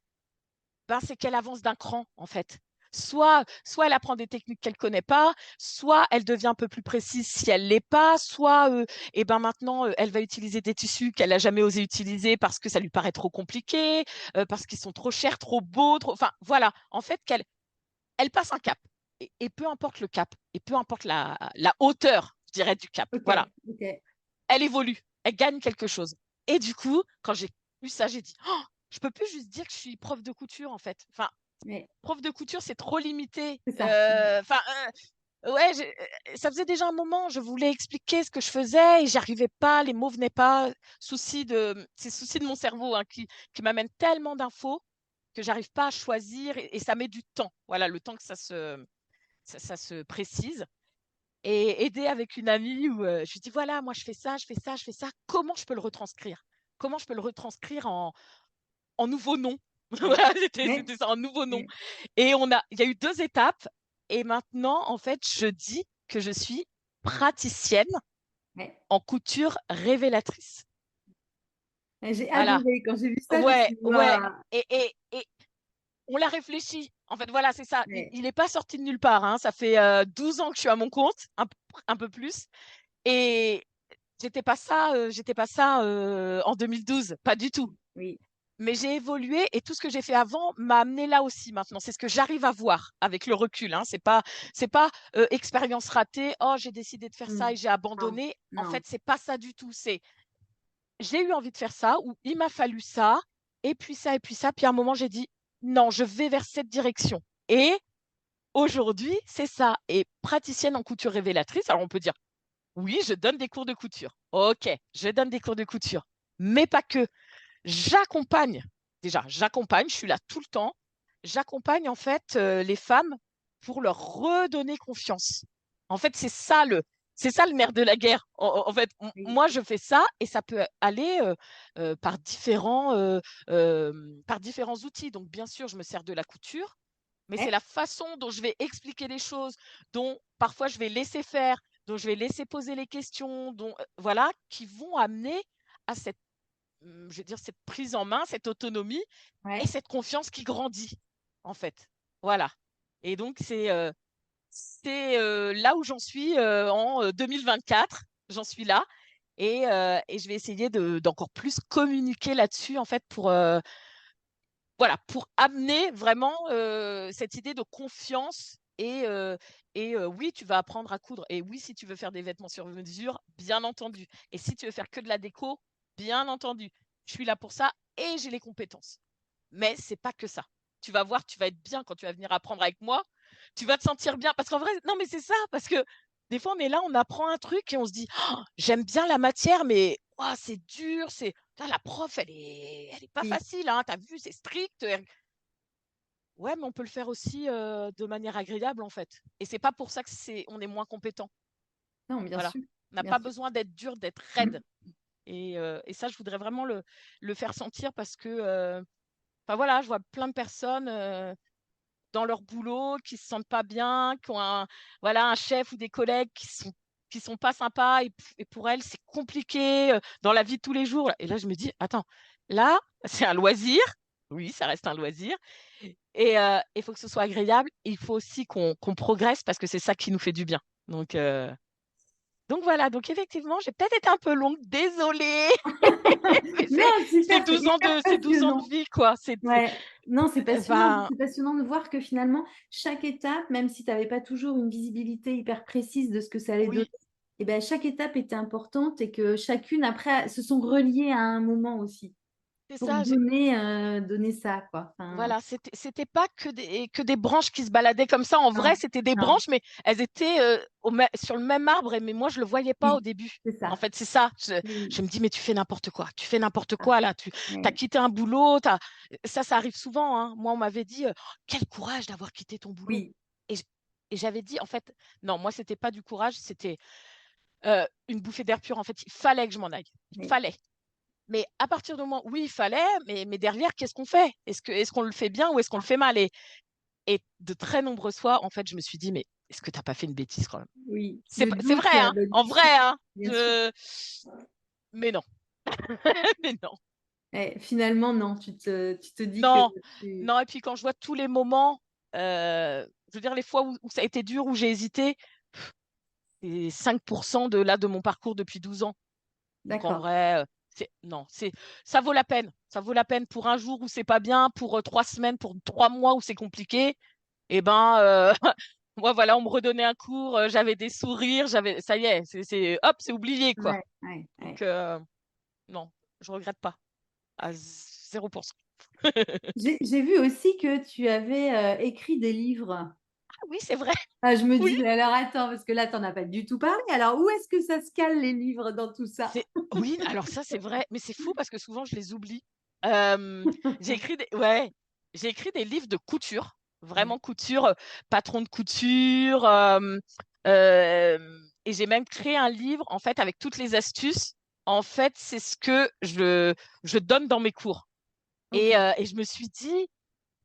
ben, c'est qu'elle avance d'un cran, en fait. Soit elle apprend des techniques qu'elle connaît pas, soit elle devient un peu plus précise si elle l'est pas, soit et ben maintenant elle va utiliser des tissus qu'elle n'a jamais osé utiliser parce que ça lui paraît trop compliqué, parce qu'ils sont trop chers, trop beaux, trop. Enfin voilà, en fait qu'elle elle passe un cap. Et peu importe le cap, et peu importe la hauteur, je dirais, du cap. Ok, Voilà, ok. elle évolue, elle gagne quelque chose. Et du coup, quand j'ai vu ça, j'ai dit, oh, je peux plus juste dire que je suis prof de couture en fait. Enfin, Ouais, prof de couture, c'est trop limité. c'est ça. Enfin, ouais, ça faisait déjà un moment, je voulais expliquer ce que je faisais et j'arrivais pas, les mots venaient pas. C'est souci de mon cerveau hein, qui m'amène tellement d'infos que j'arrive pas à choisir et ça met du temps. Voilà, le temps que ça se précise. Et aider avec une amie où je lui dis voilà, moi je fais ça, je fais ça, je fais ça. Comment je peux le retranscrire? Comment je peux le retranscrire en nouveau nom? Ouais, Voilà, ouais, c'était ça, en nouveau nom. ouais, Et il y a eu 2 étapes. Et maintenant, en fait, je dis que je suis praticienne ouais. en couture révélatrice. Ouais, j'ai Voilà. adoré. Quand j'ai vu ça, je me Ouais, suis dit, ouais. waouh. Et on l'a réfléchi. En fait, voilà, c'est ça. Ouais, Il n'est pas sorti de nulle part. Hein. Ça fait 12 ans que je suis à mon compte, un peu plus. Et j'étais pas ça en 2012, pas du tout. oui, Mais j'ai évolué et tout ce que j'ai fait avant m'a amené là aussi maintenant. C'est ce que j'arrive à voir avec le recul. Hein. C'est pas expérience ratée. Oh, j'ai décidé de faire ça mm, et j'ai non, abandonné. En non, fait, c'est pas ça du tout. C'est j'ai eu envie de faire ça ou il m'a fallu ça et puis ça et puis ça. Puis à un moment, j'ai dit non, je vais vers cette direction. Et aujourd'hui, c'est ça. Et praticienne en couture révélatrice. Alors on peut dire oui, je donne des cours de couture. Ok, je donne des cours de couture, mais pas que. J'accompagne, déjà, j'accompagne, je suis là tout le temps. J'accompagne en fait les femmes pour leur redonner confiance. En fait, c'est ça le nerf de la guerre. En fait, oui, moi, je fais ça et ça peut aller par différents outils. Donc, bien sûr, je me sers de la couture, mais c'est ouais, la façon dont je vais expliquer les choses, dont parfois je vais laisser faire, dont je vais laisser poser les questions, dont voilà, qui vont amener à cette je veux dire, cette prise en main, cette autonomie et ouais. cette confiance qui grandit, en fait. Voilà. Et donc, c'est là où j'en suis en 2024. J'en suis là. Et je vais essayer d'encore plus communiquer là-dessus, en fait, voilà, pour amener vraiment cette idée de confiance. Oui, tu vas apprendre à coudre. Et oui, si tu veux faire des vêtements sur mesure, bien entendu. Et si tu veux faire que de la déco, bien entendu. Je suis là pour ça et j'ai les compétences. Mais c'est pas que ça. Tu vas voir, tu vas être bien quand tu vas venir apprendre avec moi. Tu vas te sentir bien. Parce qu'en vrai, non, mais c'est ça. Parce que des fois, on est là, on apprend un truc et on se dit, oh, j'aime bien la matière, mais oh, c'est dur. La prof, elle est pas Oui. facile. Hein, t'as vu, c'est strict. Ouais, mais on peut le faire aussi de manière agréable, en fait. Et c'est pas pour ça que on est moins compétent. Non, bien Voilà. sûr, On n'a bien pas sûr. besoin d'être dur, d'être Mm. raide. Et ça, je voudrais vraiment le faire sentir parce que enfin voilà, je vois plein de personnes dans leur boulot qui se sentent pas bien, qui ont voilà, un chef ou des collègues qui sont pas sympas et pour elles, c'est compliqué dans la vie de tous les jours. Et là, je me dis, attends, là, c'est un loisir. Oui, ça reste un loisir. Et il faut que ce soit agréable. Il faut aussi qu'on progresse parce que c'est ça qui nous fait du bien. Donc, euh, donc voilà, donc effectivement, j'ai peut-être été un peu longue, désolée, mais Non, super, c'est hyper c'est 12 ans de passionnant. vie, quoi. Ouais, non, c'est passionnant. Enfin, C'est passionnant de voir que finalement, chaque étape, même si tu n'avais pas toujours une visibilité hyper précise de ce que ça allait donner, oui, et ben, chaque étape était importante et que chacune, après, se sont reliées à un moment aussi c'est pour ça. donner ça, quoi. Enfin, Voilà, c'était pas que des branches qui se baladaient comme ça. En non, vrai, c'était des non, branches, mais elles étaient sur le même arbre. Mais moi, je le voyais pas au oui, début. c'est En ça. fait, c'est ça. Oui, Je me dis, mais tu fais n'importe quoi. Tu fais n'importe ah, quoi là. Tu as ouais, quitté un boulot. Ça arrive souvent. Hein. Moi, on m'avait dit, quel courage d'avoir quitté ton boulot. oui, Et, j- et j'avais dit, en fait, non, moi, c'était pas du courage, c'était une bouffée d'air pur. En fait, il fallait que je m'en aille. Il oui, fallait. Mais à partir du moment, oui, il fallait, mais derrière, qu'est-ce qu'on fait? Est-ce qu'on le fait bien ou est-ce qu'on le ah, fait mal? Et de très nombreuses fois, en fait, je me suis dit, mais est-ce que tu n'as pas fait une bêtise quand même? Oui, C'est le c'est doute, vrai, hein, le en doute, vrai, hein. bien sûr. Mais non, mais non. Finalement, non, tu te dis que Non, tu... non, et puis quand je vois tous les moments, je veux dire les fois où ça a été dur, où j'ai hésité, c'est 5% de mon parcours depuis 12 ans. Donc en D'accord. vrai, non, ça vaut la peine. Ça vaut la peine pour un jour où c'est pas bien, pour 3 semaines, pour 3 mois où c'est compliqué. Et ben, moi voilà, on me redonnait un cours, j'avais des sourires, ça y est, hop, c'est oublié quoi. Ouais, ouais, Donc ouais. non, je regrette pas à 0%. J'ai vu aussi que tu avais écrit des livres. Ah oui, c'est vrai. Ah, je me Oui, dis, mais alors attends, parce que là, tu n'en as pas du tout parlé. Alors, où est-ce que ça se cale, les livres, dans tout ça? c'est oui, alors ça c'est vrai, mais c'est fou parce que souvent je les oublie. Hem, j'ai écrit des livres de couture, Ouais. vraiment couture, patron de couture, et j'ai même créé un livre en fait avec toutes les astuces. En fait, c'est ce que je donne dans mes cours Ok. et je me suis dit: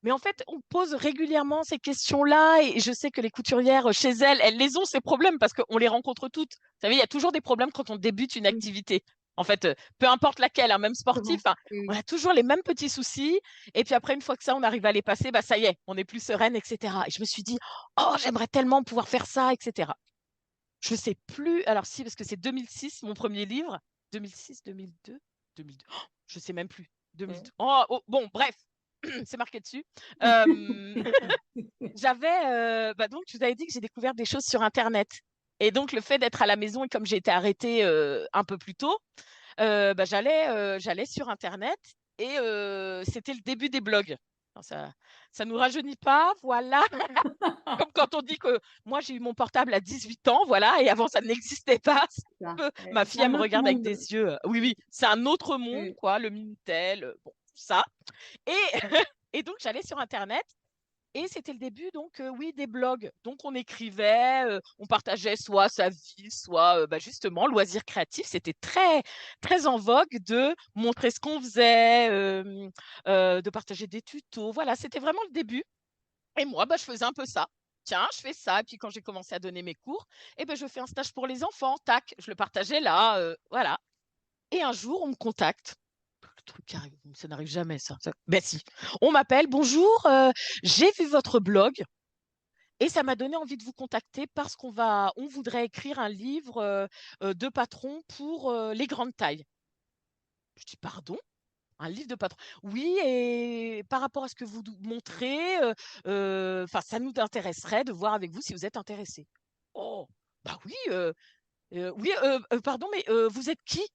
«Mais en fait, on pose régulièrement ces questions-là» et je sais que les couturières, chez elles, elles les ont ces problèmes parce qu'on les rencontre toutes. Vous savez, il y a toujours des problèmes quand on débute une Oui, activité. En fait, peu importe laquelle, hein, même sportif, comment? enfin, on Oui, a toujours les mêmes petits soucis et puis après une fois que ça, on arrive à les passer, bah, ça y est, on est plus sereine et cetera et je me suis dit: «Oh, j'aimerais tellement pouvoir faire ça» et cetera. Je sais plus, alors si, parce que c'est 2006 mon premier livre. 2006, 2002? 2002, oh, je sais même plus. 2002. oui. Oh, oh, bon, bref, c'est marqué dessus. Euh, bah donc, je vous avais dit que j'ai découvert des choses sur Internet. Et donc, le fait d'être à la maison et comme j'ai été arrêtée un peu plus tôt, bah, j'allais sur Internet et c'était le début des blogs. Non, ça nous rajeunit pas, voilà. Comme quand on dit que moi, j'ai eu mon portable à 18 ans, voilà, et avant, ça n'existait pas. Ça. Ma C'est fille, elle un me autre regarde avec monde. des yeux. Oui, oui, c'est un autre monde, Oui. quoi, le Minitel, bon, tout ça. Et, et donc, j'allais sur Internet et c'était le début, donc, oui, des blogs. Donc, on écrivait, on partageait soit sa vie, soit bah, justement, loisirs créatifs. C'était très, très en vogue de montrer ce qu'on faisait, de partager des tutos. Voilà, c'était vraiment le début. Et moi, bah, je faisais un peu ça. Tiens, je fais ça. Et puis quand j'ai commencé à donner mes cours, eh ben, je fais un stage pour les enfants. Tac, je le partageais là. Voilà. Et un jour, on me contacte. Le truc qui arrive, ça n'arrive jamais, ça. Ben si. On m'appelle. Bonjour, j'ai vu votre blog et ça m'a donné envie de vous contacter parce on voudrait écrire un livre de patron pour les grandes tailles. Je dis pardon? Un livre de patron. Oui, et par rapport à ce que vous montrez, enfin, ça nous intéresserait de voir avec vous si vous êtes intéressé. Oh, bah oui, oui, pardon, mais vous êtes qui?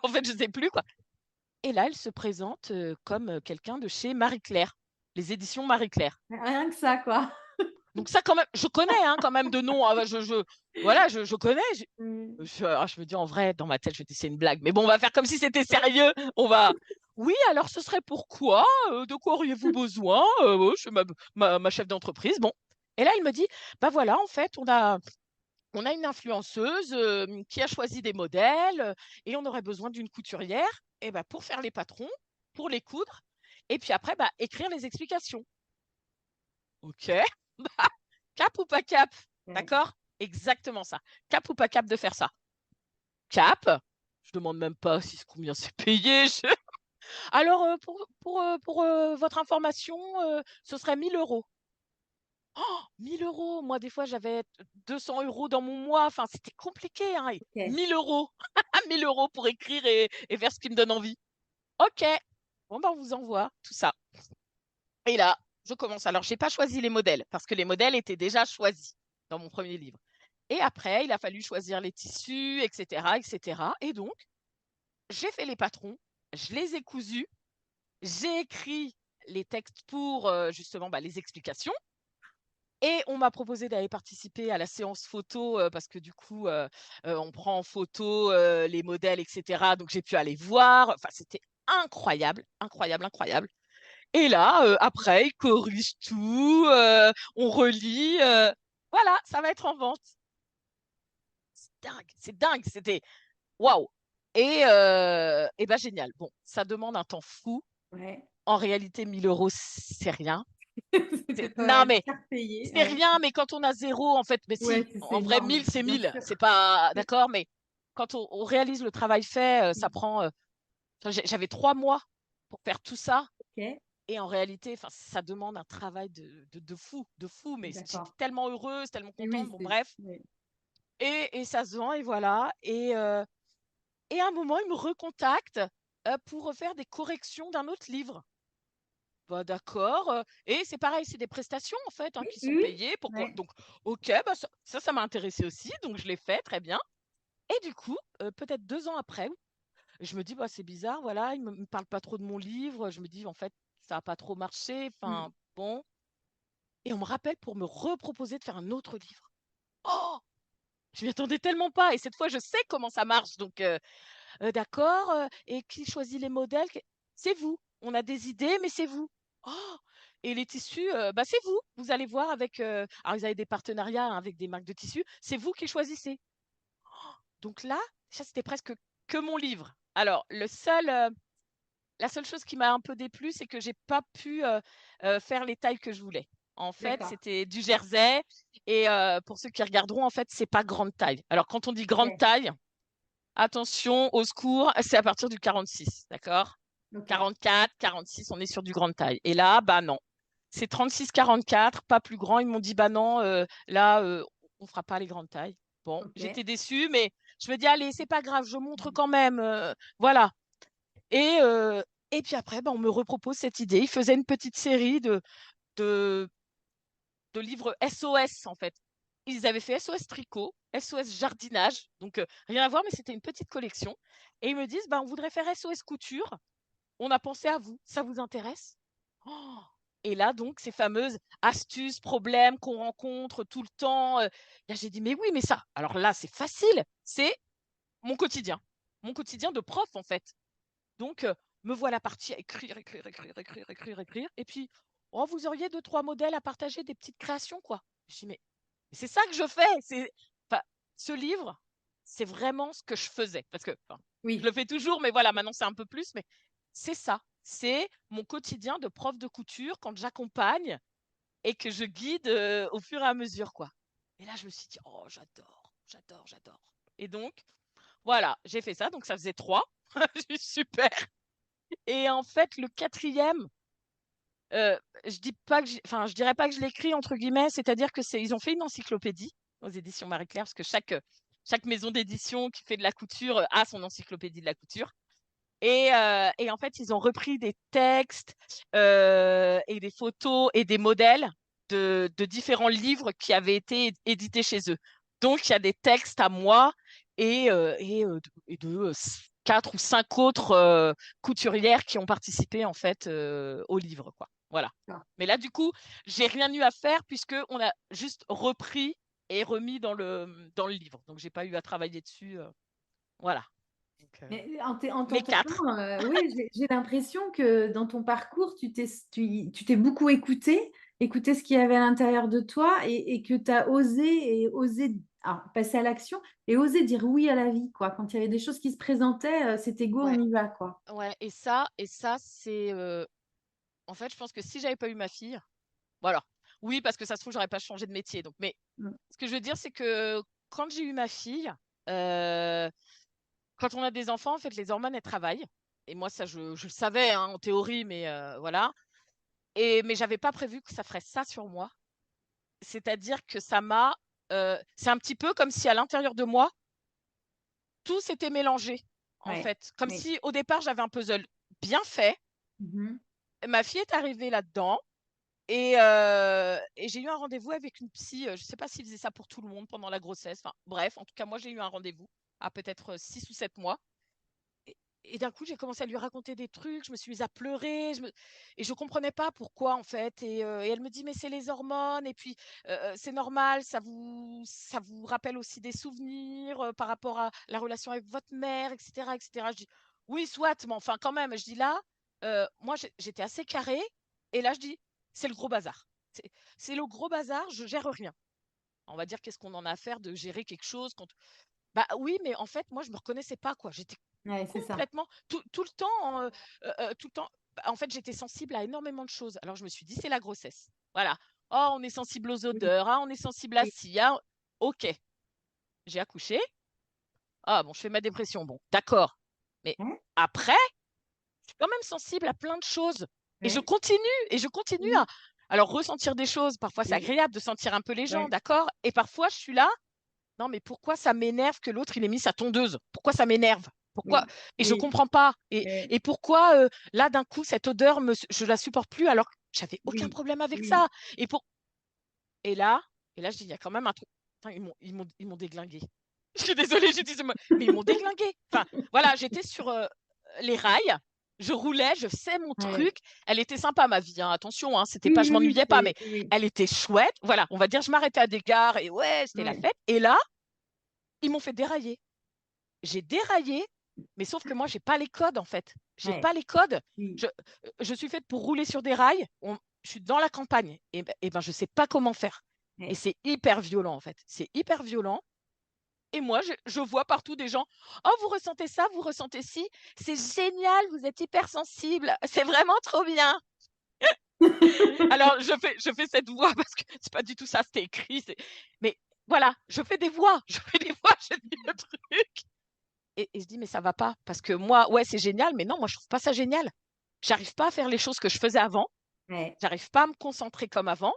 En fait, je sais plus quoi. Et là, elle se présente comme quelqu'un de chez Marie-Claire, les éditions Marie-Claire. Rien que ça, quoi. Donc ça, quand même, je connais hein, quand même de nom. Ah, bah, voilà, je connais. Mm. Je me dis en vrai, dans ma tête, je dis c'est une blague. Mais bon, on va faire comme si c'était sérieux. On va. Oui, alors ce serait pourquoi? De quoi auriez-vous besoin? Ouais, je suis ma chef d'entreprise. Bon. Et là, il me dit, bah voilà, en fait, on a une influenceuse qui a choisi des modèles et on aurait besoin d'une couturière et bah, pour faire les patrons, pour les coudre, et puis après, bah, écrire les explications. Ok. Cap ou pas cap? Ouais. D'accord? Exactement ça. Cap ou pas cap de faire ça? Cap. Je demande même pas combien c'est payé. Alors, pour votre information, ce serait 1 000 euros. Oh, 1 000 euros. Moi, des fois, j'avais 200 euros dans mon mois. Enfin, c'était compliqué, hein. Ok. 1 000 euros. 1 000 euros pour écrire et faire ce qui me donne envie. OK. Bon, ben, on vous envoie tout ça. Et là, je commence. Alors, j'ai pas choisi les modèles parce que les modèles étaient déjà choisis dans mon premier livre. Et après, il a fallu choisir les tissus, etc., etc. Et cetera. Et donc, j'ai fait les patrons, je les ai cousus, j'ai écrit les textes pour justement bah, les explications. Et on m'a proposé d'aller participer à la séance photo parce que du coup, on prend en photo les modèles, etc. Donc j'ai pu aller voir. Enfin, c'était incroyable, incroyable, incroyable. Et là, après, ils corrigent tout, on relit. Voilà, ça va être en vente. C'est dingue, c'était waouh. Et ben génial. Bon, ça demande un temps fou. Ouais. En réalité, 1 000 euros, c'est rien. C'était Non, pas mais cher payé, c'est rien, mais quand on a zéro, en fait, mais ouais, si, c'est en vrai, énorme, 1000, c'est bien 1000. sûr. C'est pas d'accord, mais quand on réalise le travail fait, ça Mmh. prend. Enfin, j'avais 3 mois pour faire tout ça. OK, Et en réalité, enfin, ça demande un travail de fou, de fou. Mais j'étais d'accord. tellement heureuse, tellement Et contente. oui, Bon, c'est bref. ouais, Et ça se vend, et voilà. Et à un moment, il me recontacte pour faire des corrections d'un autre livre. Bah, d'accord. Et c'est pareil, c'est des prestations en fait hein, oui, qui sont oui, oui, payées. Pourquoi? ouais, Donc, ok, bah, ça m'a intéressé aussi. Donc, je l'ai fait, très bien. Et du coup, peut-être 2 ans après, je me dis, bah, c'est bizarre, voilà, il me parle pas trop de mon livre. Je me dis, en fait, ça a pas trop marché. mmh, Enfin, bon. Et on me rappelle pour me reproposer de faire un autre livre. Oh! Je m'y attendais tellement pas. Et cette fois, je sais comment ça marche. Donc, d'accord. Et qui choisit les modèles? C'est vous. On a des idées, mais c'est vous. Oh! Et les tissus, bah, c'est vous. Vous allez voir avec. Alors, ils avaient des partenariats hein, avec des marques de tissus. C'est vous qui choisissez. Donc là, ça, c'était presque que mon livre. Alors, la seule chose qui m'a un peu déplu, c'est que j'ai pas pu faire les tailles que je voulais. En fait, d'accord, c'était du jersey. Et pour ceux qui regarderont, en fait, c'est pas grande taille. Alors, quand on dit grande OK, taille, attention, au secours, c'est à partir du 46, d'accord? OK, 44, 46, on est sur du grande taille. Et là, bah non. C'est 36-44, pas plus grand. Ils m'ont dit, bah non, là, on fera pas les grandes tailles. Bon, OK. j'étais déçue, mais je me dis, allez, c'est pas grave, je montre quand même. Voilà. Et, euh, et puis après, bah, on me repropose cette idée. Ils faisaient une petite série de, de livres SOS, en fait. Ils avaient fait SOS tricot, SOS jardinage, donc rien à voir, mais c'était une petite collection. Et ils me disent, bah, on voudrait faire SOS couture. On a pensé à vous. Ça vous intéresse? Oh. Et là, donc, ces fameuses astuces, problèmes qu'on rencontre tout le temps. Là, j'ai dit, mais oui, mais ça. Alors là, c'est facile. C'est mon quotidien. Mon quotidien de prof, en fait. Donc, me voilà partie à écrire, écrire, écrire, écrire, écrire, écrire. Et puis, oh, vous auriez 2, 3 modèles à partager, des petites créations, quoi. Je dis, mais c'est ça que je fais. Enfin, ce livre, c'est vraiment ce que je faisais. Parce que, enfin, je Oui. le fais toujours, mais voilà, maintenant c'est un peu plus. Mais c'est ça. C'est mon quotidien de prof de couture quand j'accompagne et que je guide au fur et à mesure, quoi. Et là, je me suis dit, oh, j'adore, j'adore, j'adore. Et donc, voilà, j'ai fait ça. Donc, ça faisait 3. Super. Et en fait, le quatrième, je dis pas que enfin, je dirais pas que je l'écris entre guillemets, c'est-à-dire que ils ont fait une encyclopédie aux éditions Marie-Claire, parce que chaque maison d'édition qui fait de la couture a son encyclopédie de la couture. Et en fait, ils ont repris des textes et des photos et des modèles de différents livres qui avaient été édités chez eux. Donc, il y a des textes à moi et de 4 ou 5 autres couturières qui ont participé en fait au livre, quoi. Voilà. D'accord. Mais là, du coup, j'ai rien eu à faire puisque on a juste repris et remis dans le livre. Donc, j'ai pas eu à travailler dessus. Voilà. Donc, Mais en mes quatre. t'entendant, oui, j'ai l'impression que dans ton parcours, tu t'es beaucoup écouté ce qu'il y avait à l'intérieur de toi et que tu as osé alors, passer à l'action et osé dire oui à la vie, quoi. Quand il y avait des choses qui se présentaient, c'était go, on Ouais. y va, quoi. Ouais, et ça, c'est. En fait, je pense que si j'avais pas eu ma fille, voilà. Oui, parce que ça se trouve, j'aurais pas changé de métier. Donc, mais Mm, ce que je veux dire, c'est que quand j'ai eu ma fille, euh, quand on a des enfants, en fait, les hormones, elles travaillent. Et moi, ça, je le savais, hein, en théorie, mais voilà. Mais j'avais pas prévu que ça ferait ça sur moi. C'est-à-dire que c'est un petit peu comme si à l'intérieur de moi, tout s'était mélangé, en ouais, fait. Comme oui. si au départ, j'avais un puzzle bien fait. Mhm. Ma fille est arrivée là-dedans. Et j'ai eu un rendez-vous avec une psy. Je ne sais pas s'ils faisaient ça pour tout le monde pendant la grossesse. Enfin, bref, en tout cas, moi, j'ai eu un rendez-vous à peut-être 6 ou 7 mois. Et, et d'un coup, j'ai commencé à lui raconter des trucs. Je me suis mise à pleurer. Et je ne comprenais pas pourquoi, en fait. Et elle me dit, mais c'est les hormones. Et puis, c'est normal. Ça vous rappelle aussi des souvenirs par rapport à la relation avec votre mère, etc., etc. Je dis, oui, soit, mais enfin, quand même. Je dis là, moi, j'étais assez carrée. Et là, je dis, c'est le gros bazar. C'est c'est le gros bazar, je gère rien. On va dire qu'est-ce qu'on en a à faire de gérer quelque chose quand. Bah oui, mais en fait, moi, je me reconnaissais pas, quoi. J'étais Ouais, c'est ça. complètement tout le temps, tout le temps. en fait, j'étais sensible à énormément de choses. Alors, je me suis dit: «C'est la grossesse». Voilà. «Oh, on est sensible aux Oui, odeurs, ah, on est sensible à oui. ci, ah». OK, j'ai accouché. Ah bon, je fais ma dépression. Bon, d'accord. Mais Ouais, après, je suis quand même sensible à plein de choses et je ouais, continue et je continue oui, à alors ressentir des choses, parfois c'est oui, agréable de sentir un peu les gens, ouais, d'accord? Et parfois je suis là: «Non mais pourquoi ça m'énerve que l'autre il ait mis sa tondeuse? Pourquoi ça m'énerve? Pourquoi?» oui, Et je oui, comprends pas ouais, et pourquoi, là d'un coup cette odeur je la supporte plus alors que j'avais aucun oui, problème avec oui. ça et pour et là je dis: «Il y a quand même un truc». Putain, ils m'ont déglinguée. Je suis désolée, j'ai dit ce mot, mais ils m'ont déglinguée. Enfin, voilà, j'étais sur, les rails, je roulais, je faisais mon Ouais. truc. Elle était sympa ma vie, hein, attention, hein, c'était Oui, pas oui, je oui, m'ennuyais pas, mais oui, oui. elle était chouette. Voilà, on va dire, je m'arrêtais à des gares et ouais, c'était la Ouais, fête et là, ils m'ont fait dérailler. J'ai déraillé, mais sauf que moi, j'ai pas les codes, en fait. J'ai ouais, pas les codes. oui, Je suis faite pour rouler sur des rails. Je suis dans la campagne et ben, je sais pas comment faire et ouais. c'est hyper violent, en fait. C'est hyper violent et moi, je vois partout des gens: «Oh, vous ressentez ça, vous ressentez ci, c'est génial, vous êtes hypersensible, c'est vraiment trop bien». Alors je fais cette voix parce que c'est pas du tout ça, c'était écrit, mais voilà, je fais des voix, je fais des voix, je dis le truc et je dis: «Mais ça va pas» parce que moi, ouais, c'est génial, mais non, moi je trouve pas ça génial. J'arrive pas à faire les choses que je faisais avant, Ouais, j'arrive pas à me concentrer comme avant,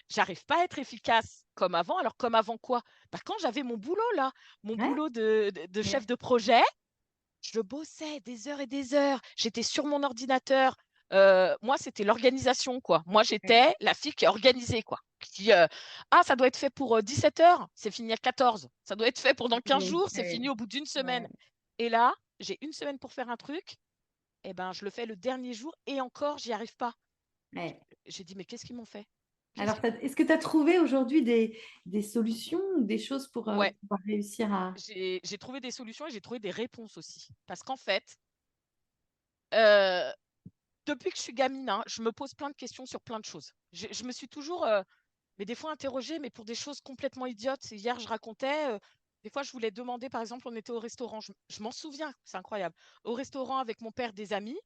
j'arrive pas à être efficace comme avant. Alors comme avant quoi? Bah, quand j'avais mon boulot là, mon ouais, boulot de chef ouais, de projet. Je bossais des heures et des heures. J'étais sur mon ordinateur. Moi, c'était l'organisation, quoi. Moi, ouais. j'étais la fille qui est organisée, quoi. Ah, ça doit être fait pour 17 heures, c'est fini à 14. Ça doit être fait pour dans 15 Ouais, jours, c'est ouais, fini au bout d'une semaine. ouais, Et là, j'ai une semaine pour faire un truc. Et ben, je le fais le dernier jour et encore, j'y arrive pas. ouais. J'ai dit, mais qu'est-ce qu'ils m'ont fait? Qu'est-ce Alors, que... est-ce que tu as trouvé aujourd'hui des solutions ou des choses pour Ouais, pouvoir réussir à... j'ai trouvé des solutions et j'ai trouvé des réponses aussi. Parce qu'en fait, euh, depuis que je suis gamine, hein, je me pose plein de questions sur plein de choses. Je me suis toujours, mais des fois interrogée, mais pour des choses complètement idiotes. Hier, je racontais, des fois, je voulais demander, par exemple, on était au restaurant, je m'en souviens, c'est incroyable, au restaurant avec mon père, des amis,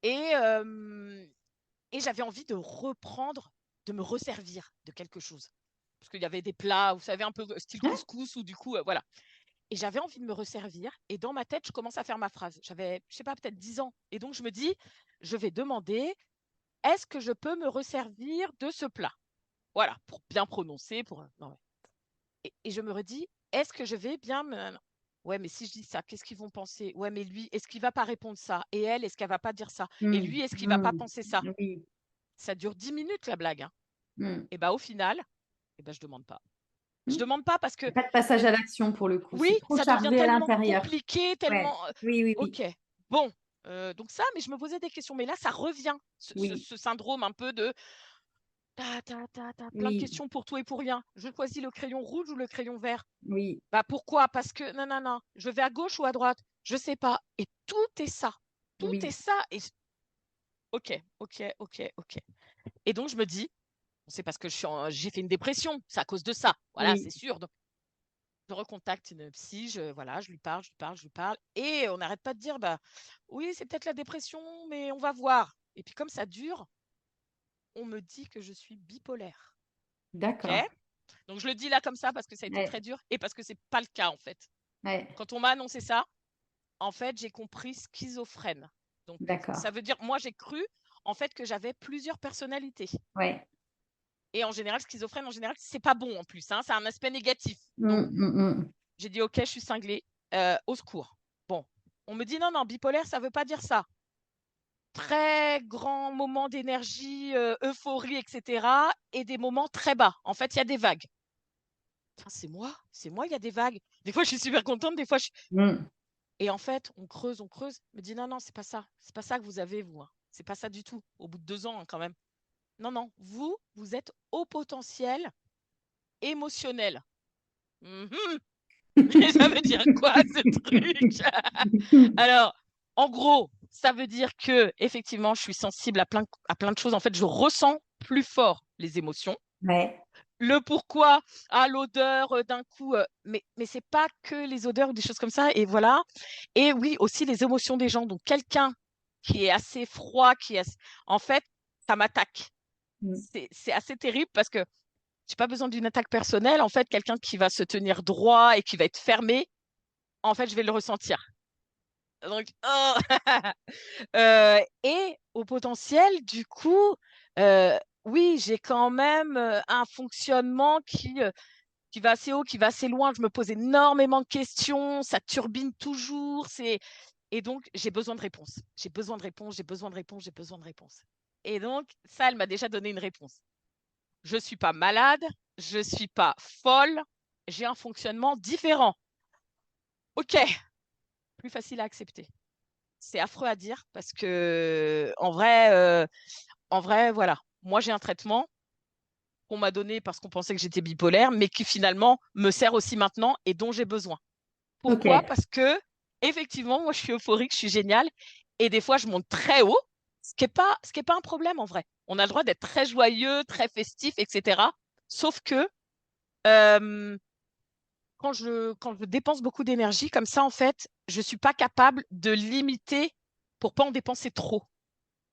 et, euh, et j'avais envie de reprendre, de me resservir de quelque chose. Parce qu'il y avait des plats, vous savez, un peu style Ouais, couscous, ou du coup, voilà. Et j'avais envie de me resservir. Et dans ma tête, je commence à faire ma phrase. J'avais, je sais pas, peut-être 10 ans. Et donc, je me dis, je vais demander, est-ce que je peux me resservir de ce plat? Voilà, pour bien prononcer, pour. Non, ouais. Et je me redis, est-ce que je vais bien me. Ouais, mais si je dis ça, qu'est-ce qu'ils vont penser? Ouais, mais lui, est-ce qu'il va pas répondre ça? Et elle, est-ce qu'elle va pas dire ça? Et hmm, lui, est-ce qu'il va pas hmm, penser ça? oui, Ça dure 10 minutes, la blague, hein. hmm, Et bah, au final, eh ben, je demande pas. Je hmm. demande pas parce que, Y a pas de passage à l'action pour le coup, oui, c'est trop ça devient chargé à tellement l'intérieur. compliqué, Ouais, tellement. oui, oui, oui, Ok, bon. Donc ça, mais je me posais des questions. Mais là, ça revient, oui, ce syndrome un peu de plein de oui, questions pour tout et pour rien. Je choisis le crayon rouge ou le crayon vert. oui, Bah pourquoi? Parce que non, non, non. Je vais à gauche ou à droite? Je sais pas. Et tout est ça. Tout est oui, ça. Et ok, ok, ok, ok. Et donc je me dis, c'est parce que j'ai fait une dépression. C'est à cause de ça. Voilà, oui, c'est sûr. Donc je recontacte une psy. Voilà, je lui parle, je lui parle, je lui parle. Et on n'arrête pas de dire, bah oui, c'est peut-être la dépression, mais on va voir. Et puis comme ça dure, on me dit que je suis bipolaire. Ok? d'accord. Donc je le dis là comme ça parce que ça a été Ouais, très dur et parce que c'est pas le cas en fait. ouais, Quand on m'a annoncé ça, en fait, j'ai compris schizophrène. Donc d'accord. ça veut dire, moi j'ai cru en fait que j'avais plusieurs personnalités. Ouais. Et en général, schizophrène, en général, c'est pas bon en plus, hein, c'est un aspect négatif. Donc Hmm, hmm, hmm. j'ai dit ok, je suis cinglée, au secours. Bon, on me dit non, non, bipolaire, ça veut pas dire ça. Très grand moment d'énergie, euphorie, etc. Et des moments très bas. En fait, il y a des vagues. Enfin, c'est moi, il y a des vagues. Des fois, je suis super contente, des fois, Hmm. et en fait, on creuse, me dit non, non, c'est pas ça. C'est pas ça que vous avez, vous, hein. C'est pas ça du tout. Au bout de 2 ans, hein, quand même. Non, non, vous êtes au potentiel émotionnel. Mhm. Ça veut dire quoi, ce truc? Alors, en gros, ça veut dire que, effectivement, je suis sensible à plein de choses. En fait, je ressens plus fort les émotions. Ouais, Le pourquoi, à l'odeur d'un coup, mais c'est pas que les odeurs ou des choses comme ça. Et voilà. Et oui, aussi les émotions des gens. Donc, quelqu'un qui est assez froid, en fait, ça m'attaque. Mm. C'est assez terrible parce que j'ai pas besoin d'une attaque personnelle. En fait, quelqu'un qui va se tenir droit et qui va être fermé, en fait, je vais le ressentir. Donc, oh et au potentiel, du coup, oui, j'ai quand même un fonctionnement qui va assez haut, qui va assez loin. Je me pose énormément de questions, ça turbine toujours. Et donc, j'ai besoin de réponses. J'ai besoin de réponses, j'ai besoin de réponses, j'ai besoin de réponses. Et donc, ça, elle m'a déjà donné une réponse. Je ne suis pas malade, je ne suis pas folle, j'ai un fonctionnement différent. Ok, plus facile à accepter. C'est affreux à dire parce que, en vrai, voilà. Moi, j'ai un traitement qu'on m'a donné parce qu'on pensait que j'étais bipolaire, mais qui finalement me sert aussi maintenant et dont j'ai besoin. Ok. Pourquoi? Parce que, effectivement, moi, je suis euphorique, je suis géniale. Et des fois, je monte très haut, ce qui est pas un problème en vrai. On a le droit d'être très joyeux, très festif, etc. Sauf que euh, quand je dépense beaucoup d'énergie comme ça, en fait, je suis pas capable de limiter pour pas en dépenser trop.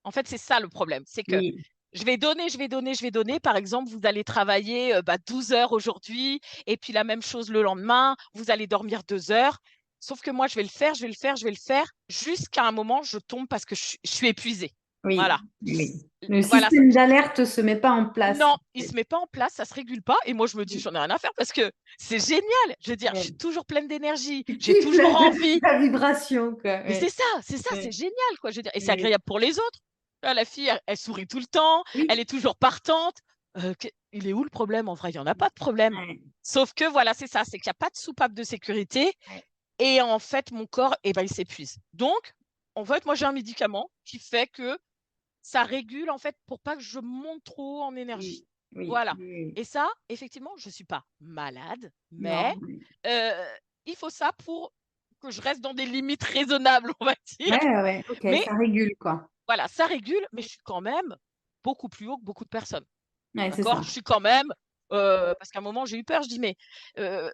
En fait, c'est ça le problème. C'est que Oui. je vais donner, je vais donner, je vais donner. Par exemple, vous allez travailler 12 heures aujourd'hui et puis la même chose le lendemain. Vous allez dormir 2 heures. Sauf que moi, je vais le faire, je vais le faire, je vais le faire jusqu'à un moment, je tombe parce que je suis épuisée. Oui. Voilà. Oui. Le Voilà. système d'alerte se met pas en place. Non, il se met pas en place, ça se régule pas. Et moi, je me dis, j'en ai rien à faire parce que c'est génial. Je veux dire, je suis Ouais. toujours pleine d'énergie, Tu j'ai kiffes toujours envie. la vibration, quoi. Mais Ouais. c'est ça, c'est Ouais. génial, quoi. Je veux dire, et c'est Ouais. agréable pour les autres. Là, la fille, elle sourit tout le temps, elle Oui. est toujours partante. Il est où le problème? En vrai, il n'y en a pas de problème. Ouais. Sauf que voilà, c'est ça, c'est qu'il n'y a pas de soupape de sécurité. Ouais. Et en fait, mon corps, eh ben, il s'épuise. Donc, en fait, moi, j'ai un médicament qui fait que ça régule, en fait, pour pas que je monte trop en énergie. Oui. Oui. Voilà. Oui. Et ça, effectivement, je ne suis pas malade, mais Non. euh, il faut ça pour que je reste dans des limites raisonnables, on va dire. Ouais, ouais, ouais. Ok, Mais ça régule, quoi. voilà, ça régule, mais je suis quand même beaucoup plus haut que beaucoup de personnes. Ouais, c'est D'accord? ça. Je suis quand même, parce qu'à un moment, j'ai eu peur, je dis, mais euh,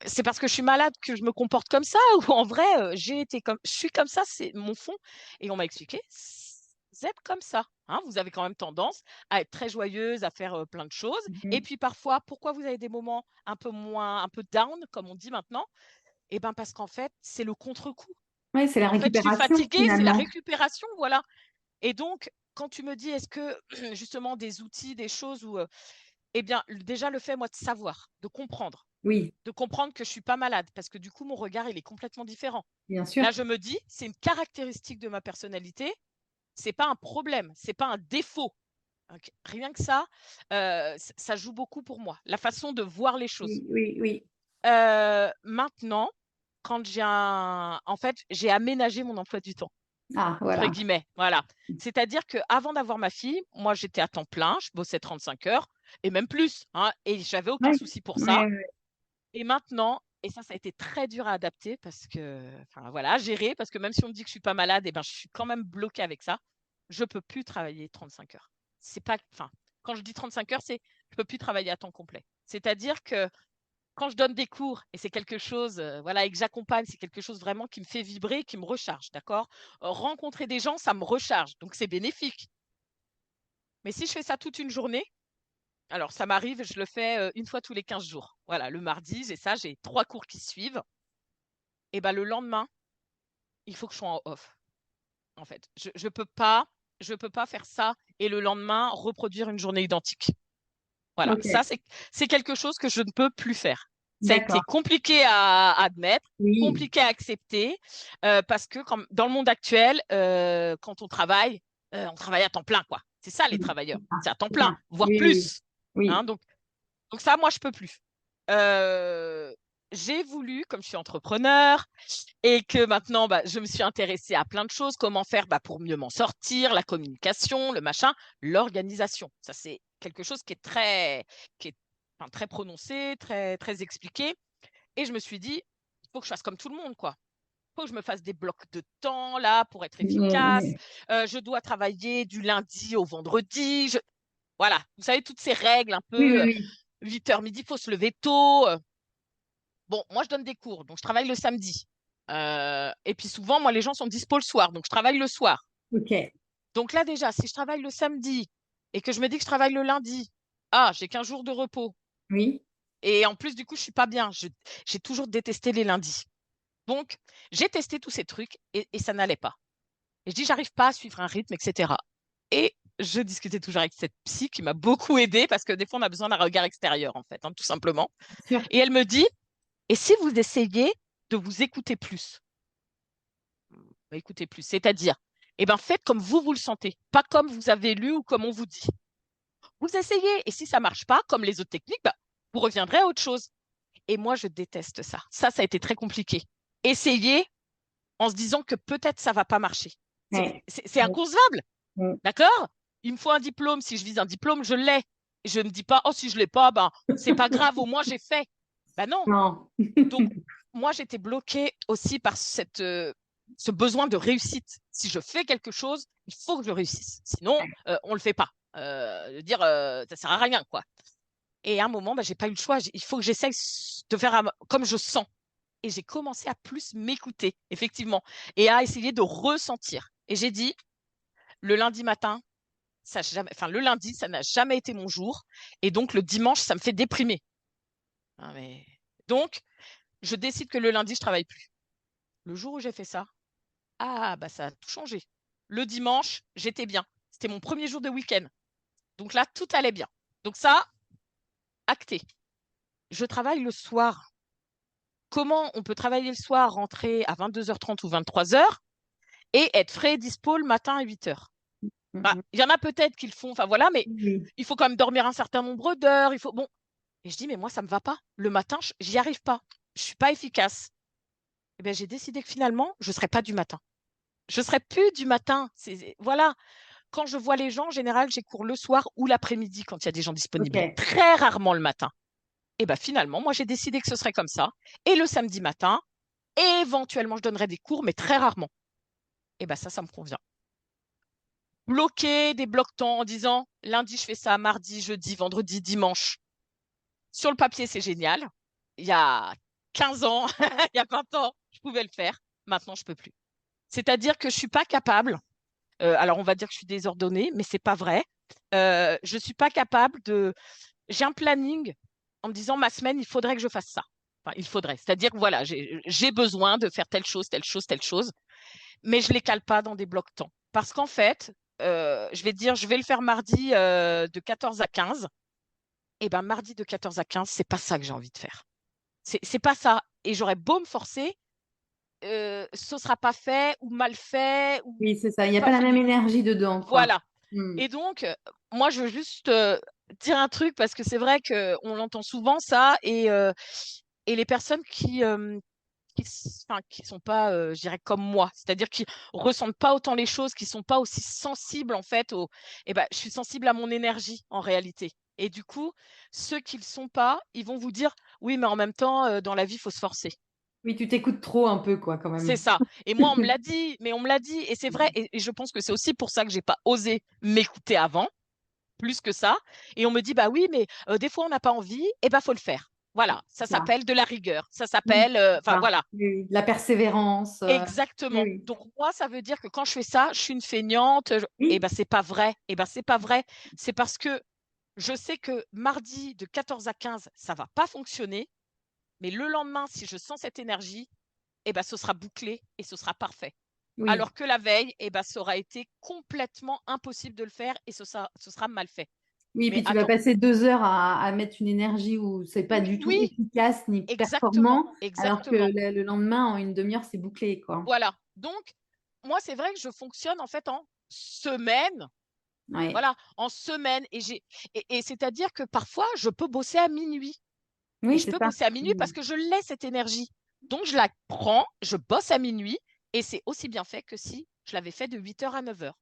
c'est parce que je suis malade que je me comporte comme ça, ou en vrai, je suis comme ça, c'est mon fond. Et on m'a expliqué, vous êtes comme ça. Hein, vous avez quand même tendance à être très joyeuse, à faire plein de choses. Et Mhm. puis parfois, pourquoi vous avez des moments un peu down, comme on dit maintenant? Eh bien, parce qu'en fait, c'est le contre-coup. Ouais, c'est la En fait, je suis récupération, fatiguée, c'est la finalement. récupération, voilà. Et donc, quand tu me dis, est-ce que justement des outils, des choses où, eh bien, déjà le fait, moi, de savoir, Oui, de comprendre que je suis pas malade, parce que du coup, mon regard, il est complètement différent. bien sûr. Là, je me dis, c'est une caractéristique de ma personnalité, c'est pas un problème, c'est pas un défaut. Ok. Rien que ça, ça joue beaucoup pour moi, la façon de voir les choses. Oui, oui, oui. Maintenant, en fait, j'ai aménagé mon emploi du temps Ah, entre voilà. guillemets. Voilà. C'est-à-dire qu'avant d'avoir ma fille, moi, j'étais à temps plein, je bossais 35 heures et même plus, hein, et j'avais aucun Ouais, souci pour ça. ouais, ouais. Et maintenant, et ça a été très dur à adapter parce que, enfin voilà, à gérer, parce que même si on me dit que je suis pas malade, et ben, je suis quand même bloquée avec ça. Je peux plus travailler 35 heures. C'est pas, enfin, quand je dis 35 heures, c'est je peux plus travailler à temps complet. C'est-à-dire que quand je donne des cours et c'est quelque chose, voilà, et que j'accompagne, c'est quelque chose vraiment qui me fait vibrer, qui me recharge, d'accord? Rencontrer des gens, ça me recharge, donc c'est bénéfique. Mais si je fais ça toute une journée, alors ça m'arrive, je le fais une fois tous les 15 jours. Voilà, le mardi, j'ai ça, j'ai 3 cours qui suivent. Et ben le lendemain, il faut que je sois en off. En fait, je peux pas faire ça et le lendemain reproduire une journée identique. Voilà, ça Ok, c'est quelque chose que je ne peux plus faire. Ça a été d'accord. compliqué à admettre, Oui. compliqué à accepter, parce que dans le monde actuel, quand on travaille à temps plein, quoi. C'est ça les Oui, travailleurs, c'est ça, c'est à temps c'est ça. plein, voire Oui, oui, plus. Hein, oui. donc ça, moi, je peux plus. Euh, j'ai voulu, comme je suis entrepreneur et que maintenant, bah, je me suis intéressée à plein de choses, comment faire pour mieux m'en sortir, la communication, le machin, l'organisation. Ça, c'est quelque chose qui est enfin, très prononcé, très, très expliqué. Et je me suis dit, il faut que je fasse comme tout le monde, quoi. Il faut que je me fasse des blocs de temps là pour être Oui, efficace. oui, Je dois travailler du lundi au vendredi. Voilà, vous savez, toutes ces règles un oui, peu oui. 8h midi, il faut se lever tôt. Bon, moi, je donne des cours, donc je travaille le samedi. Et puis souvent, moi, les gens sont dispo le soir, donc je travaille le soir. Ok. Donc là, déjà, si je travaille le samedi et que je me dis que je travaille le lundi, ah, j'ai qu'un jour de repos. Oui. Et en plus, du coup, je suis pas bien. J'ai toujours détesté les lundis. Donc, j'ai testé tous ces trucs et ça n'allait pas. Et je dis, j'arrive pas à suivre un rythme, etc. Et je discutais toujours avec cette psy qui m'a beaucoup aidée parce que des fois, on a besoin d'un regard extérieur, en fait, hein, tout simplement. Sûr. Et elle me dit, et si vous essayez de vous écouter plus, écoutez plus, c'est-à-dire, eh ben, faites comme vous le sentez, pas comme vous avez lu ou comme on vous dit. Vous essayez, et si ça marche pas, comme les autres techniques, bah, vous reviendrez à autre chose. Et moi, je déteste ça. Ça a été très compliqué. Essayer en se disant que peut-être ça va pas marcher. Ouais. C'est Ouais. inconcevable, Ouais. d'accord? Il me faut un diplôme. Si je vise un diplôme, je l'ai. Je ne dis pas, oh, si je l'ai pas, ben, c'est pas grave, au moins j'ai fait. Ben non. Non. Donc, moi, j'étais bloquée aussi par ce besoin de réussite. Si je fais quelque chose, il faut que je réussisse. Sinon, on le fait pas. Dire, ça sert à rien, quoi. Et à un moment, bah, j'ai pas eu le choix. Il faut que j'essaye de faire comme je sens. Et j'ai commencé à plus m'écouter, effectivement, et à essayer de ressentir. Et j'ai dit, le lundi matin, enfin, le lundi, ça n'a jamais été mon jour. Et donc, le dimanche, ça me fait déprimer. Ah, mais... Donc, je décide que le lundi, je travaille plus. Le jour où j'ai fait ça, ah, bah, ça a tout changé. Le dimanche, j'étais bien. C'était mon premier jour de week-end. Donc là, tout allait bien. Donc ça, acté. Je travaille le soir. Comment on peut travailler le soir, rentrer à 22h30 ou 23h et être frais et dispo le matin à 8h? Bah, Mhm. il y en a peut-être qui le font, enfin voilà, mais Oui. il faut quand même dormir un certain nombre d'heures. Il faut bon. Et je dis, mais moi, ça me va pas. Le matin, j'y arrive pas. Je suis pas efficace. Et bien, j'ai décidé que finalement, je serais pas du matin. Je serais plus du matin. Voilà. Quand je vois les gens, en général, j'ai cours le soir ou l'après-midi quand il y a des gens disponibles. Ok. Très rarement le matin. Et ben finalement, moi, j'ai décidé que ce serait comme ça. Et le samedi matin, éventuellement, je donnerais des cours, mais très rarement. Et ben ça me convient. Bloquer des blocs-temps en disant lundi, je fais ça, mardi, jeudi, vendredi, dimanche. Sur le papier, c'est génial. Il y a 15 ans, il y a 20 ans, je pouvais le faire. Maintenant, je peux plus. C'est-à-dire que je suis pas capable. Alors, on va dire que je suis désordonnée, mais c'est pas vrai. Je suis pas capable de. J'ai un planning en me disant ma semaine, il faudrait que je fasse ça. Enfin, il faudrait. C'est-à-dire que voilà, j'ai besoin de faire telle chose, telle chose, telle chose, mais je les cale pas dans des blocs temps. Parce qu'en fait, je vais dire, je vais le faire mardi de 14 à 15. Et ben mardi de 14 à 15, c'est pas ça que j'ai envie de faire. C'est pas ça. Et j'aurais beau me forcer, ce sera pas fait ou mal fait Oui, c'est ça. Il ou n'y a pas pas la même fini. énergie dedans, quoi. Voilà. Hmm. Et donc, moi, je veux juste dire un truc parce que c'est vrai qu'on l'entend souvent, ça, et les personnes qui sont pas, je dirais, comme moi, c'est-à-dire qui ressentent pas autant les choses, qui sont pas aussi sensibles, en fait, eh ben, je suis sensible à mon énergie, en réalité. Et du coup, ceux qui le sont pas, ils vont vous dire, oui, mais en même temps, dans la vie, il faut se forcer. Oui, tu t'écoutes trop un peu, quoi, quand C'est même. ça. Et moi, on me l'a dit, mais on me l'a dit, et c'est vrai, et je pense que c'est aussi pour ça que j'ai pas osé m'écouter avant, plus que ça. Et on me dit, bah oui, mais des fois, on n'a pas envie, et ben, faut le faire. Voilà, ça C'est ça. s'appelle de la rigueur. Ça Oui, s'appelle, c'est enfin ça. voilà. Oui, oui. De la persévérance. Oui, Exactement. oui. Donc moi, ça veut dire que quand je fais ça, je suis une feignante. Eh Oui, ben c'est pas vrai. Eh ben c'est pas vrai. C'est parce que je sais que mardi de 14 à 15, ça va pas fonctionner, mais le lendemain, si je sens cette énergie, eh ben ce sera bouclé et ce sera parfait. oui. Alors que la veille, eh ben ça aura été complètement impossible de le faire et ce sera mal fait. Oui, Mais puis tu vas attends, passer 2 heures à mettre une énergie où c'est pas du tout oui, efficace ni exactement, performant, alors que exactement. le lendemain, en une demi-heure, c'est bouclé, quoi. Voilà. Donc moi, c'est vrai que je fonctionne en fait en semaine. Ouais. Voilà, en semaine. Et c'est-à-dire que parfois, je peux bosser à minuit. Et Oui, je c'est peux ça. bosser à minuit parce que je l'ai, cette énergie. Donc, je la prends, je bosse à minuit et c'est aussi bien fait que si je l'avais fait de 8h à 9h.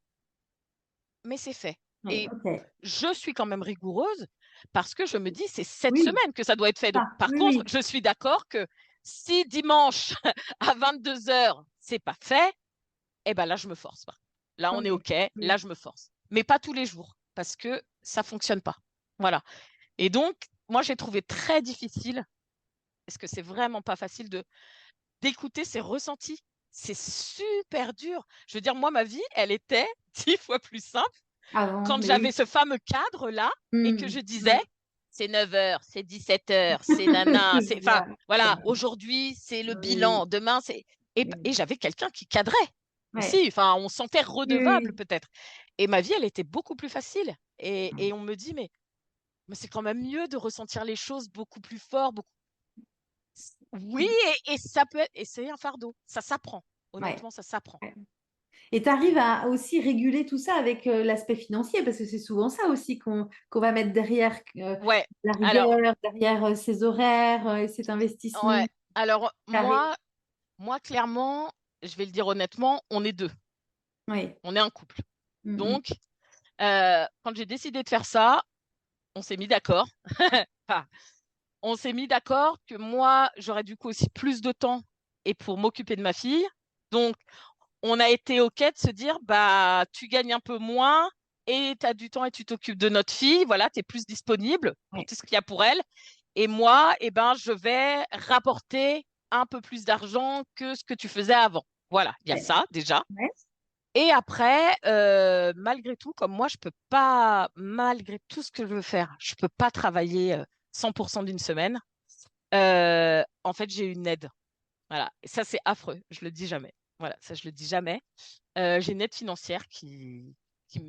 Mais c'est fait. Oui, Et ok. je suis quand même rigoureuse parce que je me dis, c'est cette Oui, semaine que ça doit être fait. Donc, ça. par Oui, contre, oui. je suis d'accord que si dimanche à 22h, c'est pas fait, eh ben là, je me force pas. Là, on Ok. est OK. Là, Oui. je me force. Mais pas tous les jours, parce que ça fonctionne pas. Voilà. Et donc, moi, j'ai trouvé très difficile, parce que c'est vraiment pas facile d'écouter ses ressentis. c'est super dur. Je veux dire, moi, ma vie, elle était 10 fois plus simple Avant, quand mais j'avais oui. ce fameux cadre-là et que je disais, Ouais. c'est 9 heures, c'est 17 heures, c'est nana, C'est c'est, enfin, ça. C'est voilà, vrai. aujourd'hui, c'est le Oui, bilan, demain, c'est, et oui. j'avais quelqu'un qui cadrait Ouais. aussi, enfin, on se sentait Oui, redevable oui. peut-être. Et ma vie, elle était beaucoup plus facile. Et on me dit, mais c'est quand même mieux de ressentir les choses beaucoup plus fort, beaucoup. Oui, et ça peut être, et c'est un fardeau, ça s'apprend. Ouais. Honnêtement, ça s'apprend. Ouais. Et tu arrives à aussi réguler tout ça avec l'aspect financier, parce que c'est souvent ça aussi qu'on va mettre derrière Ouais, la alors, rigueur, derrière ses horaires et cet investissement ouais, alors carré. moi, clairement, je vais le dire honnêtement, on est deux, Oui. on est un couple. Mm, Donc, quand j'ai décidé de faire ça, on s'est mis d'accord. Enfin, on s'est mis d'accord que moi, j'aurais du coup aussi plus de temps et pour m'occuper de ma fille. Donc, on a été OK de se dire, bah, tu gagnes un peu moins et tu as du temps et tu t'occupes de notre fille. Voilà, tu es plus disponible pour ouais. tout ce qu'il y a pour elle. Et moi, eh ben, je vais rapporter un peu plus d'argent que ce que tu faisais avant. Voilà, il y a Ouais. ça déjà. Ouais. Et après, malgré tout, comme moi, je peux pas, malgré tout ce que je veux faire, je peux pas travailler 100% d'une semaine. En fait, j'ai une aide. Voilà. Et ça, c'est affreux. Je le dis jamais. Voilà, ça, je le dis jamais. J'ai une aide financière qui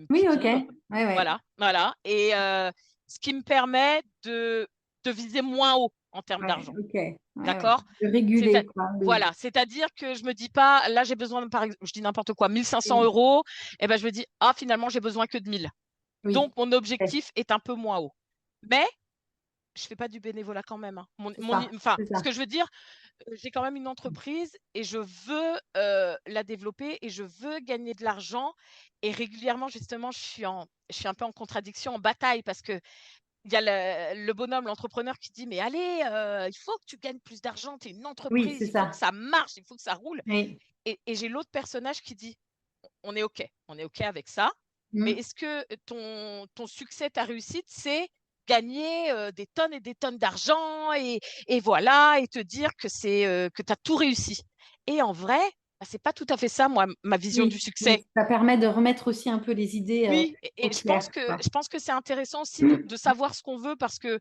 Oui, ok. tombe. Ouais, ouais. Voilà, voilà. Et ce qui me permet de viser moins haut en termes Ouais, d'argent. ok. Ouais, ouais. D'accord? De C'est réguler, quoi. Oui. voilà, c'est-à-dire que je me dis pas, là j'ai besoin, par exemple, je dis n'importe quoi, 1500 Oui. euros, et ben je me dis, ah finalement j'ai besoin que de 1000. Oui. Donc mon Ouais, objectif est un peu moins haut. Mais je fais pas du bénévolat quand même, hein. c'est ça. Enfin, C'est ce ça. que je veux dire, j'ai quand même une entreprise et je veux la développer et je veux gagner de l'argent. Et régulièrement, justement, je suis un peu en contradiction, en bataille parce que il y a le bonhomme, l'entrepreneur qui dit, mais allez, il faut que tu gagnes plus d'argent, tu es une Oui, entreprise, c'est il faut que ça. ça marche, il faut que ça roule. Oui. Et j'ai l'autre personnage qui dit, on est OK avec ça, mais Mm. est-ce que ton succès, ta réussite, c'est gagner des tonnes et des tonnes d'argent et voilà, et te dire que tu as tout réussi. Et en vrai, bah, c'est pas tout à fait ça, moi, ma vision du Oui. succès. Oui. Ça permet de remettre aussi un peu les idées Oui, au et clair, quoi. je pense que c'est intéressant aussi de savoir ce qu'on veut parce que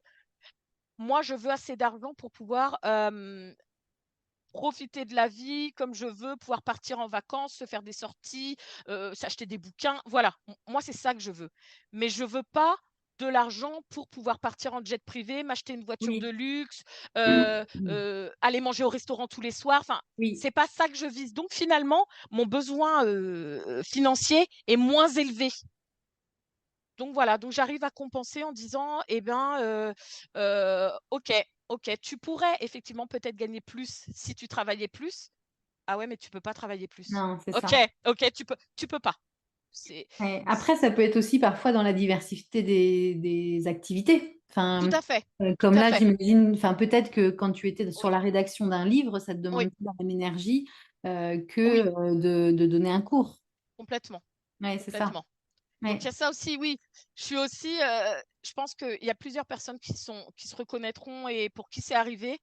moi, je veux assez d'argent pour pouvoir profiter de la vie comme je veux, pouvoir partir en vacances, se faire des sorties, s'acheter des bouquins. Voilà, moi, c'est ça que je veux. Mais je veux pas de l'argent pour pouvoir partir en jet privé, m'acheter une voiture de Oui. luxe, Mm. aller manger au restaurant tous les soirs. Enfin, Oui. c'est pas ça que je vise. Donc finalement, mon besoin financier est moins élevé. Donc voilà, donc j'arrive à compenser en disant, eh ben, OK, OK, tu pourrais effectivement peut-être gagner plus si tu travaillais plus. Ah ouais, mais tu peux pas travailler plus. Non, c'est OK, ça. OK, tu peux pas. C'est Ouais. c Après, ça peut être aussi parfois dans la diversité des activités. tout Enfin, à fait, tout comme à là, fait. j'imagine, enfin, peut-être que quand tu étais sur Oui, la rédaction d'un livre, ça te oui, demande plus la même énergie que oui, de donner un cours. complètement, Ouais, c'est ça. complètement. Donc il y Ouais. a ça aussi, oui. Je suis aussi, je pense qu'il y a plusieurs personnes qui se reconnaîtront et pour qui c'est arrivé.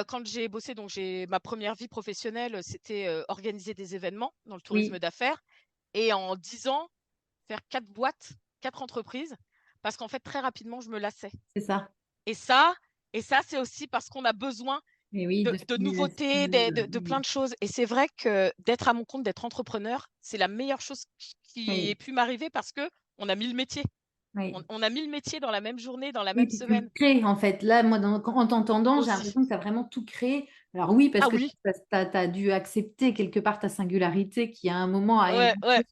Quand j'ai bossé, donc j'ai ma première vie professionnelle, c'était, organiser des événements dans le tourisme Oui, d'affaires et en 10 ans, faire 4 boîtes, 4 entreprises parce qu'en fait, très rapidement, je me lassais c'est ça. et ça et ça, c'est aussi parce qu'on a besoin Et oui, de de stimulation. nouveautés, de plein de choses et c'est vrai que d'être à mon compte, d'être entrepreneur, c'est la meilleure chose qui ait Oui, pu m'arriver parce qu'on a mis le métier. oui. On a mis le métier dans la même journée, dans la Oui, même puis tu le semaine crées en fait. Là, moi, en t'entendant, j'ai aussi. l'impression que tu as vraiment tout créé. Alors oui, parce Ah que oui, tu as dû accepter quelque part ta singularité qui, à un moment, a ouais, émergé. ouais,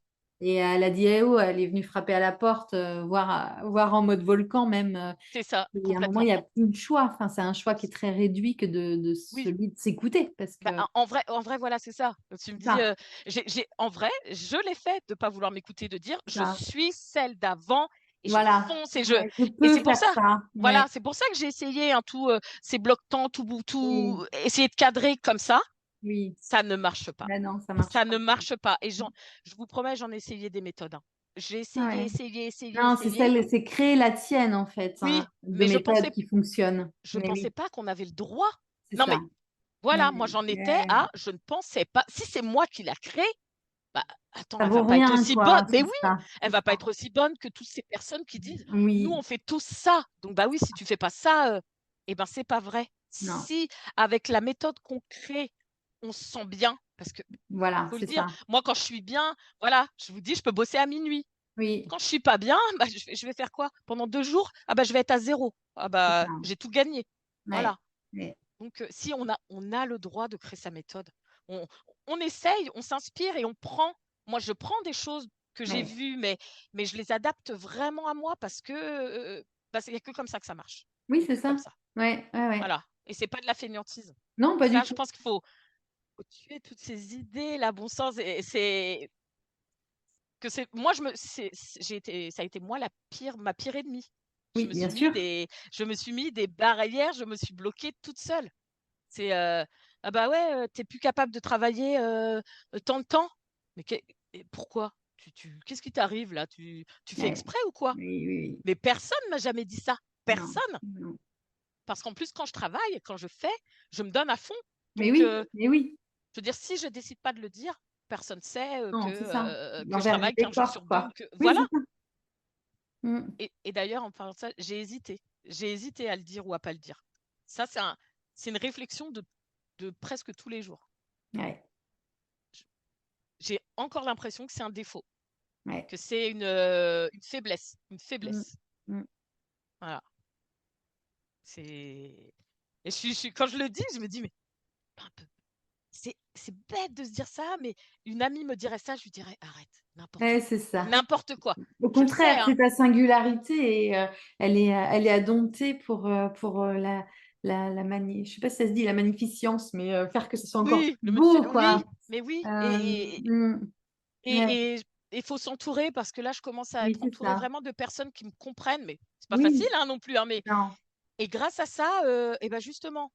Et elle a dit, eh oh, elle est venue frapper à la porte, voir en mode volcan même. c'est ça, Et à un moment, il complètement. n'y a plus de choix. Enfin, c'est un choix qui est très réduit que de Oui, celui de s'écouter. Parce bah, que en vrai, voilà, c'est ça. Tu me c'est dis, ça, en vrai, je l'ai fait de pas vouloir m'écouter, de dire, c'est je ça. suis celle d'avant et je Voilà. fonce Ouais, je et peux c'est pour faire ça. ça. Voilà, Ouais, c'est pour ça que j'ai essayé hein, tout ces blocs-temps, oui, essayer de cadrer comme ça. oui. Ça ne marche pas. Ben non, ça marche Ça pas. ne marche pas. Et je vous promets, j'en ai essayé des méthodes, hein. J'ai essayé, Ouais. essayé, essayé, Non, essayé. c'est créer la tienne en fait, hein, Oui, de mais méthode qui fonctionne. je Mais pensais oui, pas qu'on avait le droit. c'est Non, ça. mais Voilà, moi Ouais, j'en étais ouais. à, je ne pensais pas. Si c'est moi qui l'a créé, bah, attends, Ça elle va vaut pas être rien, aussi bonne. quoi. Mais C'est oui, ça, elle c'est va pas ça. être aussi bonne que toutes ces personnes qui disent, nous Oui, on fait tous ça. Donc bah oui, si tu fais pas ça, eh ben c'est pas vrai. non. Si avec la méthode qu'on crée, on se sent bien, parce que Voilà, faut le c'est dire, ça. moi quand je suis bien, voilà, je vous dis, je peux bosser à minuit. Oui, Quand je suis pas bien, bah, je vais faire quoi? Pendant 2 jours? Ah bah je vais être à zéro. Ah c'est bah ça. j'ai tout gagné. Ouais, Voilà. ouais, Donc, si on a le droit de créer sa méthode. On, on essaye, on s'inspire et on prend. Moi, je prends des choses que j'ai ouais. vues, mais je les adapte vraiment à moi parce que il n'y a que comme ça que ça marche. Il Oui, n'y a c'est que comme ça. ça. Ouais, ouais, ouais. Voilà. Et c'est pas de la fainéantise. Non, pas du Ça, je tout. pense qu'il faut tuer toutes ces idées, là, bon sens. Et c'est que c'est moi, ça a été moi ma pire ennemie. Oui, bien sûr. Je me suis mis des barrières, je me suis bloquée toute seule. C'est ah bah ouais, tu plus capable de travailler tant de temps. Mais et pourquoi qu'est-ce qui t'arrive là? Tu fais Ouais. exprès ou quoi? Oui, oui, oui. Mais personne m'a jamais dit ça. Non, Personne. non. Parce qu'en plus, quand je travaille, quand je fais, je me donne à fond. Mais Donc, oui, mais oui. je veux dire, si je décide pas de le dire, personne sait Non, c'est ça. que je L'envers du travaille 15 jours décor, sur 2 ou quoi. que Oui, voilà. c'est ça. Mm. Et d'ailleurs, en parlant de ça, j'ai hésité. J'ai hésité à le dire ou à pas le dire. Ça, c'est une réflexion de presque tous les jours. Ouais, J'ai encore l'impression que c'est un défaut, ouais. que c'est une faiblesse, une Mm. faiblesse. Mm. Voilà. C'est et quand je le dis, je me dis mais un peu- c'est bête de se dire ça, mais une amie me dirait ça, je lui dirais arrête, n'importe Ouais, quoi, c'est ça. n'importe quoi. Au Je le sais, contraire, hein. c'est ta singularité et elle est indomptée pour je sais pas si ça se dit la magnificence, mais faire que ce soit encore Oui, plus beau, quoi. oui, mais oui, Mm. Ouais, et il faut s'entourer parce que là, je commence à oui, être c'est entourée ça. vraiment de personnes qui me comprennent, mais c'est pas facile Oui, hein, non plus, hein, mais non, et grâce à ça, et ben justement,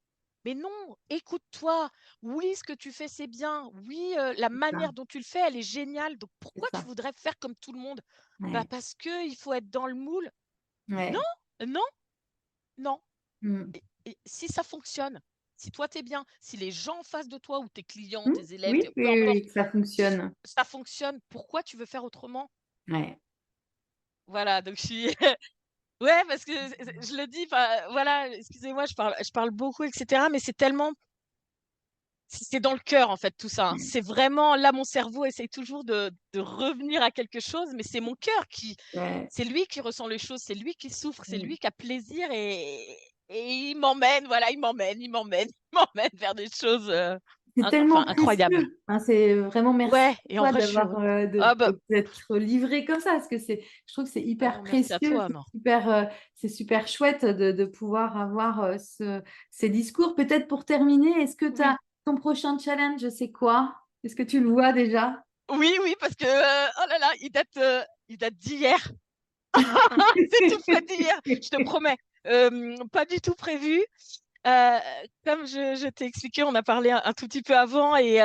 mais non, écoute-toi. Oui, ce que tu fais, c'est bien. Oui, la c'est ça, manière dont tu le fais, elle est géniale. Donc c'est pourquoi tu ça. voudrais faire comme tout le monde? Bah Ouais, parce que il faut être dans le moule. Non, ouais. non, non. Mm. Et si ça fonctionne, si toi t'es bien, si les gens en face de toi ou tes clients, Mm. tes élèves, Oui, oui, peu oui, importe, oui, que ça fonctionne. ça fonctionne, pourquoi tu veux faire autrement? Ouais. Voilà, donc je suis ouais, parce que je le dis, enfin, voilà, excusez-moi, je parle beaucoup, etc. Mais c'est tellement c'est dans le cœur, en fait, tout ça, hein. Ouais. C'est vraiment là, mon cerveau essaye toujours de revenir à quelque chose, mais c'est mon cœur qui Ouais. c'est lui qui ressent les choses, c'est lui qui souffre, c'est Ouais. lui qui a plaisir et il m'emmène, voilà, il m'emmène vers des choses, C'est tellement incroyables. précieux. Hein, c'est vraiment merci Ouais, et à en toi vrai, je suis d'avoir heureux. Ah bah, d'être livré comme ça, parce que je trouve que c'est ah hyper non, merci à précieux, toi, non. c'est super chouette de pouvoir avoir ces discours. Peut-être pour terminer, est-ce que Oui. ton prochain challenge, c'est quoi? Est-ce que tu le vois déjà? Oui, oui, parce que, oh là là, il date d'hier. C'est tout frais d'hier, je te promets. Pas du tout prévu. Heu, comme je t'ai expliqué, on a parlé un tout petit peu avant et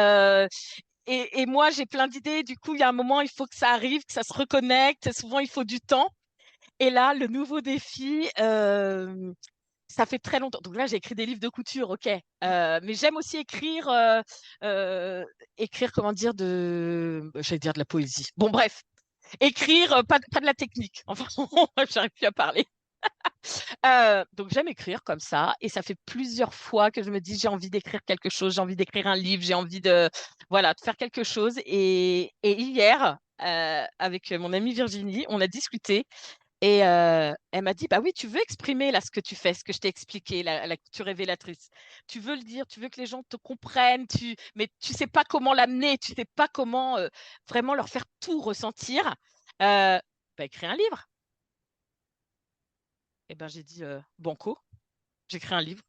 moi, j'ai plein d'idées. Du coup, il y a un moment, il faut que ça arrive, que ça se reconnecte. Souvent, il faut du temps et là, le nouveau défi, ça fait très longtemps donc là, j'ai écrit des livres de couture, OK, mais j'aime aussi écrire, comment dire? J'allais dire de la poésie. Bon bref, écrire, pas de la technique. Enfin, j'arrive plus à parler. Donc j'aime écrire comme ça et ça fait plusieurs fois que je me dis: «J'ai envie d'écrire quelque chose, j'ai envie d'écrire un livre, j'ai envie de voilà, de faire quelque chose» et hier, avec mon amie Virginie, on a discuté et elle m'a dit: «Bah oui, tu veux exprimer là ce que tu fais, ce que je t'ai expliqué, la couture révélatrice. Tu veux le dire, tu veux que les gens te comprennent, mais tu sais pas comment l'amener, tu sais pas comment, vraiment leur faire tout ressentir. Bah écris un livre». Et ben j'ai dit: «Banco, j'écris un livre».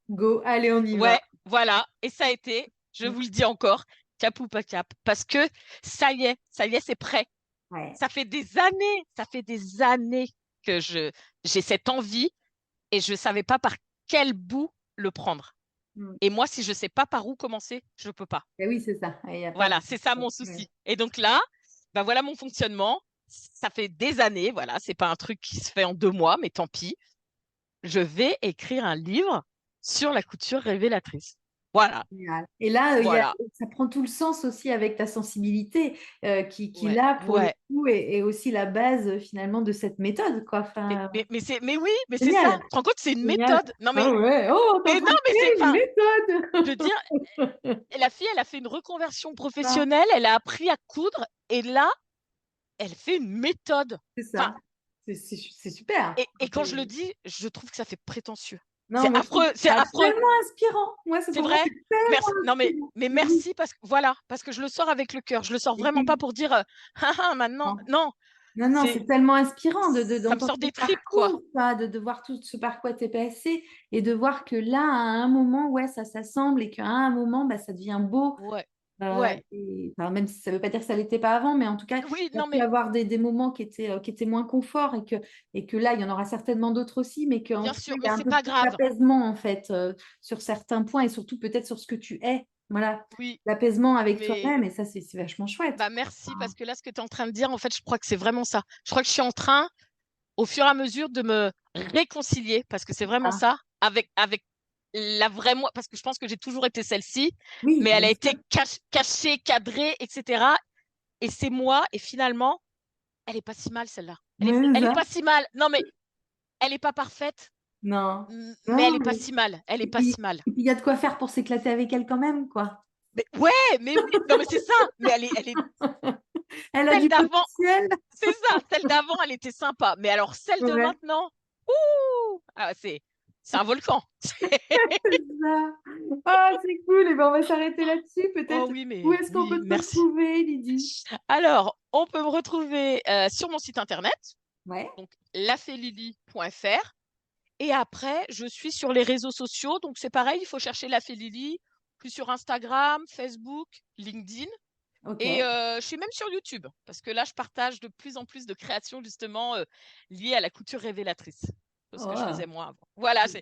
Go, allez, on y va. Ouais, voilà et ça a été, je vous le dis encore, cap ou pas cap, parce que ça y est, c'est prêt. Ouais. Ça fait des années que j'ai cette envie et je ne savais pas par quel bout le prendre. Mm. Et moi, si je ne sais pas par où commencer, je ne peux pas. Eh oui, c'est ça. Il y a pas de... Voilà, c'est ça mon Ouais. souci. Et donc là, ben voilà mon fonctionnement. Ça fait des années, voilà, c'est pas un truc qui se fait en 2 mois, mais tant pis. Je vais écrire un livre sur la couture révélatrice. Voilà, Génial. Et là, voilà. ça prend tout le sens aussi avec ta sensibilité qui Ouais, là, pour le ouais. coup, est aussi la base finalement de cette méthode, quoi. Mais, Enfin, mais, mais c'est, mais oui, mais c'est ça. génial, Tu te rends compte, c'est une génial. méthode. Non, Ah ouais, oh, t'es en mais train non, de mais c'est, créer une enfin, je veux méthode. dire, la fille, elle a fait une reconversion Ça, professionnelle, elle a appris à coudre, et là, elle fait une méthode. c'est Enfin, ça. C'est super. et quand je le dis, je trouve que ça fait prétentieux. Non, C'est moi, je trouve affreux, c'est ça affreux. tellement inspirant. Moi, c'est C'est pour moi, vrai. c'est tellement Merci. Non, inspirant. mais Mais oui, merci parce que voilà, parce que je le sors avec le cœur. Je le sors mais vraiment pas oui. pour dire ah, ah, maintenant. Non. Non, Non, non, c'est c'est tellement inspirant ça me d'entendre sort ton des tripes, quoi. parcours, quoi, de voir tout ce par quoi tu es passé et de voir que là, à un moment, ouais, ça s'assemble et qu'à un moment, bah, ça devient beau. Ouais. Ouais. Enfin, même si ça ne veut pas dire que ça ne l'était pas avant, mais en tout cas, Oui, il y a non, pu mais avoir des moments qui étaient moins confort et que là, il y en aura certainement d'autres aussi, mais qu'en bien tout cas, sûr, il y mais a un c'est peu pas plus grave. d'apaisement, en fait, sur certains points et surtout peut-être sur ce que tu es. Voilà, Oui, l'apaisement avec mais toi-même et ça, c'est vachement chouette. bah merci parce que là, ce que tu es en train de dire, en fait, je crois que c'est vraiment ça. Je crois que je suis en train, au fur et à mesure, de me réconcilier parce que c'est vraiment Ah, ça avec la vraie moi, parce que je pense que j'ai toujours été celle-ci, oui, mais elle bien a sûr. été cachée, cadrée, etc. Et c'est moi, et finalement, elle est pas si mal celle-là. Oui, c'est Elle est ça. pas si mal. Non, mais elle est pas parfaite, Non. mais elle Non, est pas si mal. Elle est et pas puis, si mal. il y a de quoi faire pour s'éclater avec elle quand même, quoi. Mais ouais, mais oui. Non, mais c'est ça. Mais elle est Elle a celle du d'avant. potentiel. C'est ça. Celle d'avant, elle était sympa. Mais alors celle de Ouais, maintenant, ouh, ah, c'est un volcan. c'est ça. Ah, c'est cool. Et ben, on va s'arrêter là-dessus, Oh peut-être. oui, Où mais est-ce qu'on oui, peut te merci. retrouver, Lydie? Alors, on peut me retrouver sur mon site internet, Ouais, donc lafelili.fr. Et après, je suis sur les réseaux sociaux. Donc, c'est pareil, il faut chercher la Félili, plus sur Instagram, Facebook, LinkedIn. Et ok. je suis même sur YouTube, parce que là, je partage de plus en plus de créations, justement, liées à la couture révélatrice. Ce que je faisais Oh, moi avant. Voilà, ça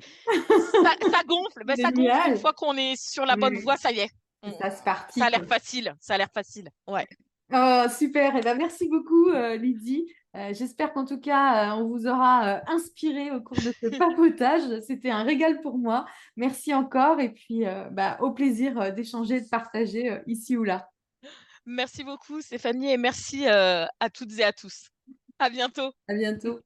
gonfle. Ben, ça gonfle une génial. fois qu'on est sur la bonne Oui, voie, ça y est. c'est ça, c'est Ça a parti, l'air quoi. facile. Ça a l'air facile. Ouais. Oh, super. Et ben, merci beaucoup, Lydie. J'espère qu'en tout cas, on vous aura inspiré au cours de ce papotage. C'était un régal pour moi. Merci encore. Et puis, bah, au plaisir d'échanger, de partager ici ou là. Merci beaucoup, Stéphanie, et merci à toutes et à tous. À bientôt. À bientôt.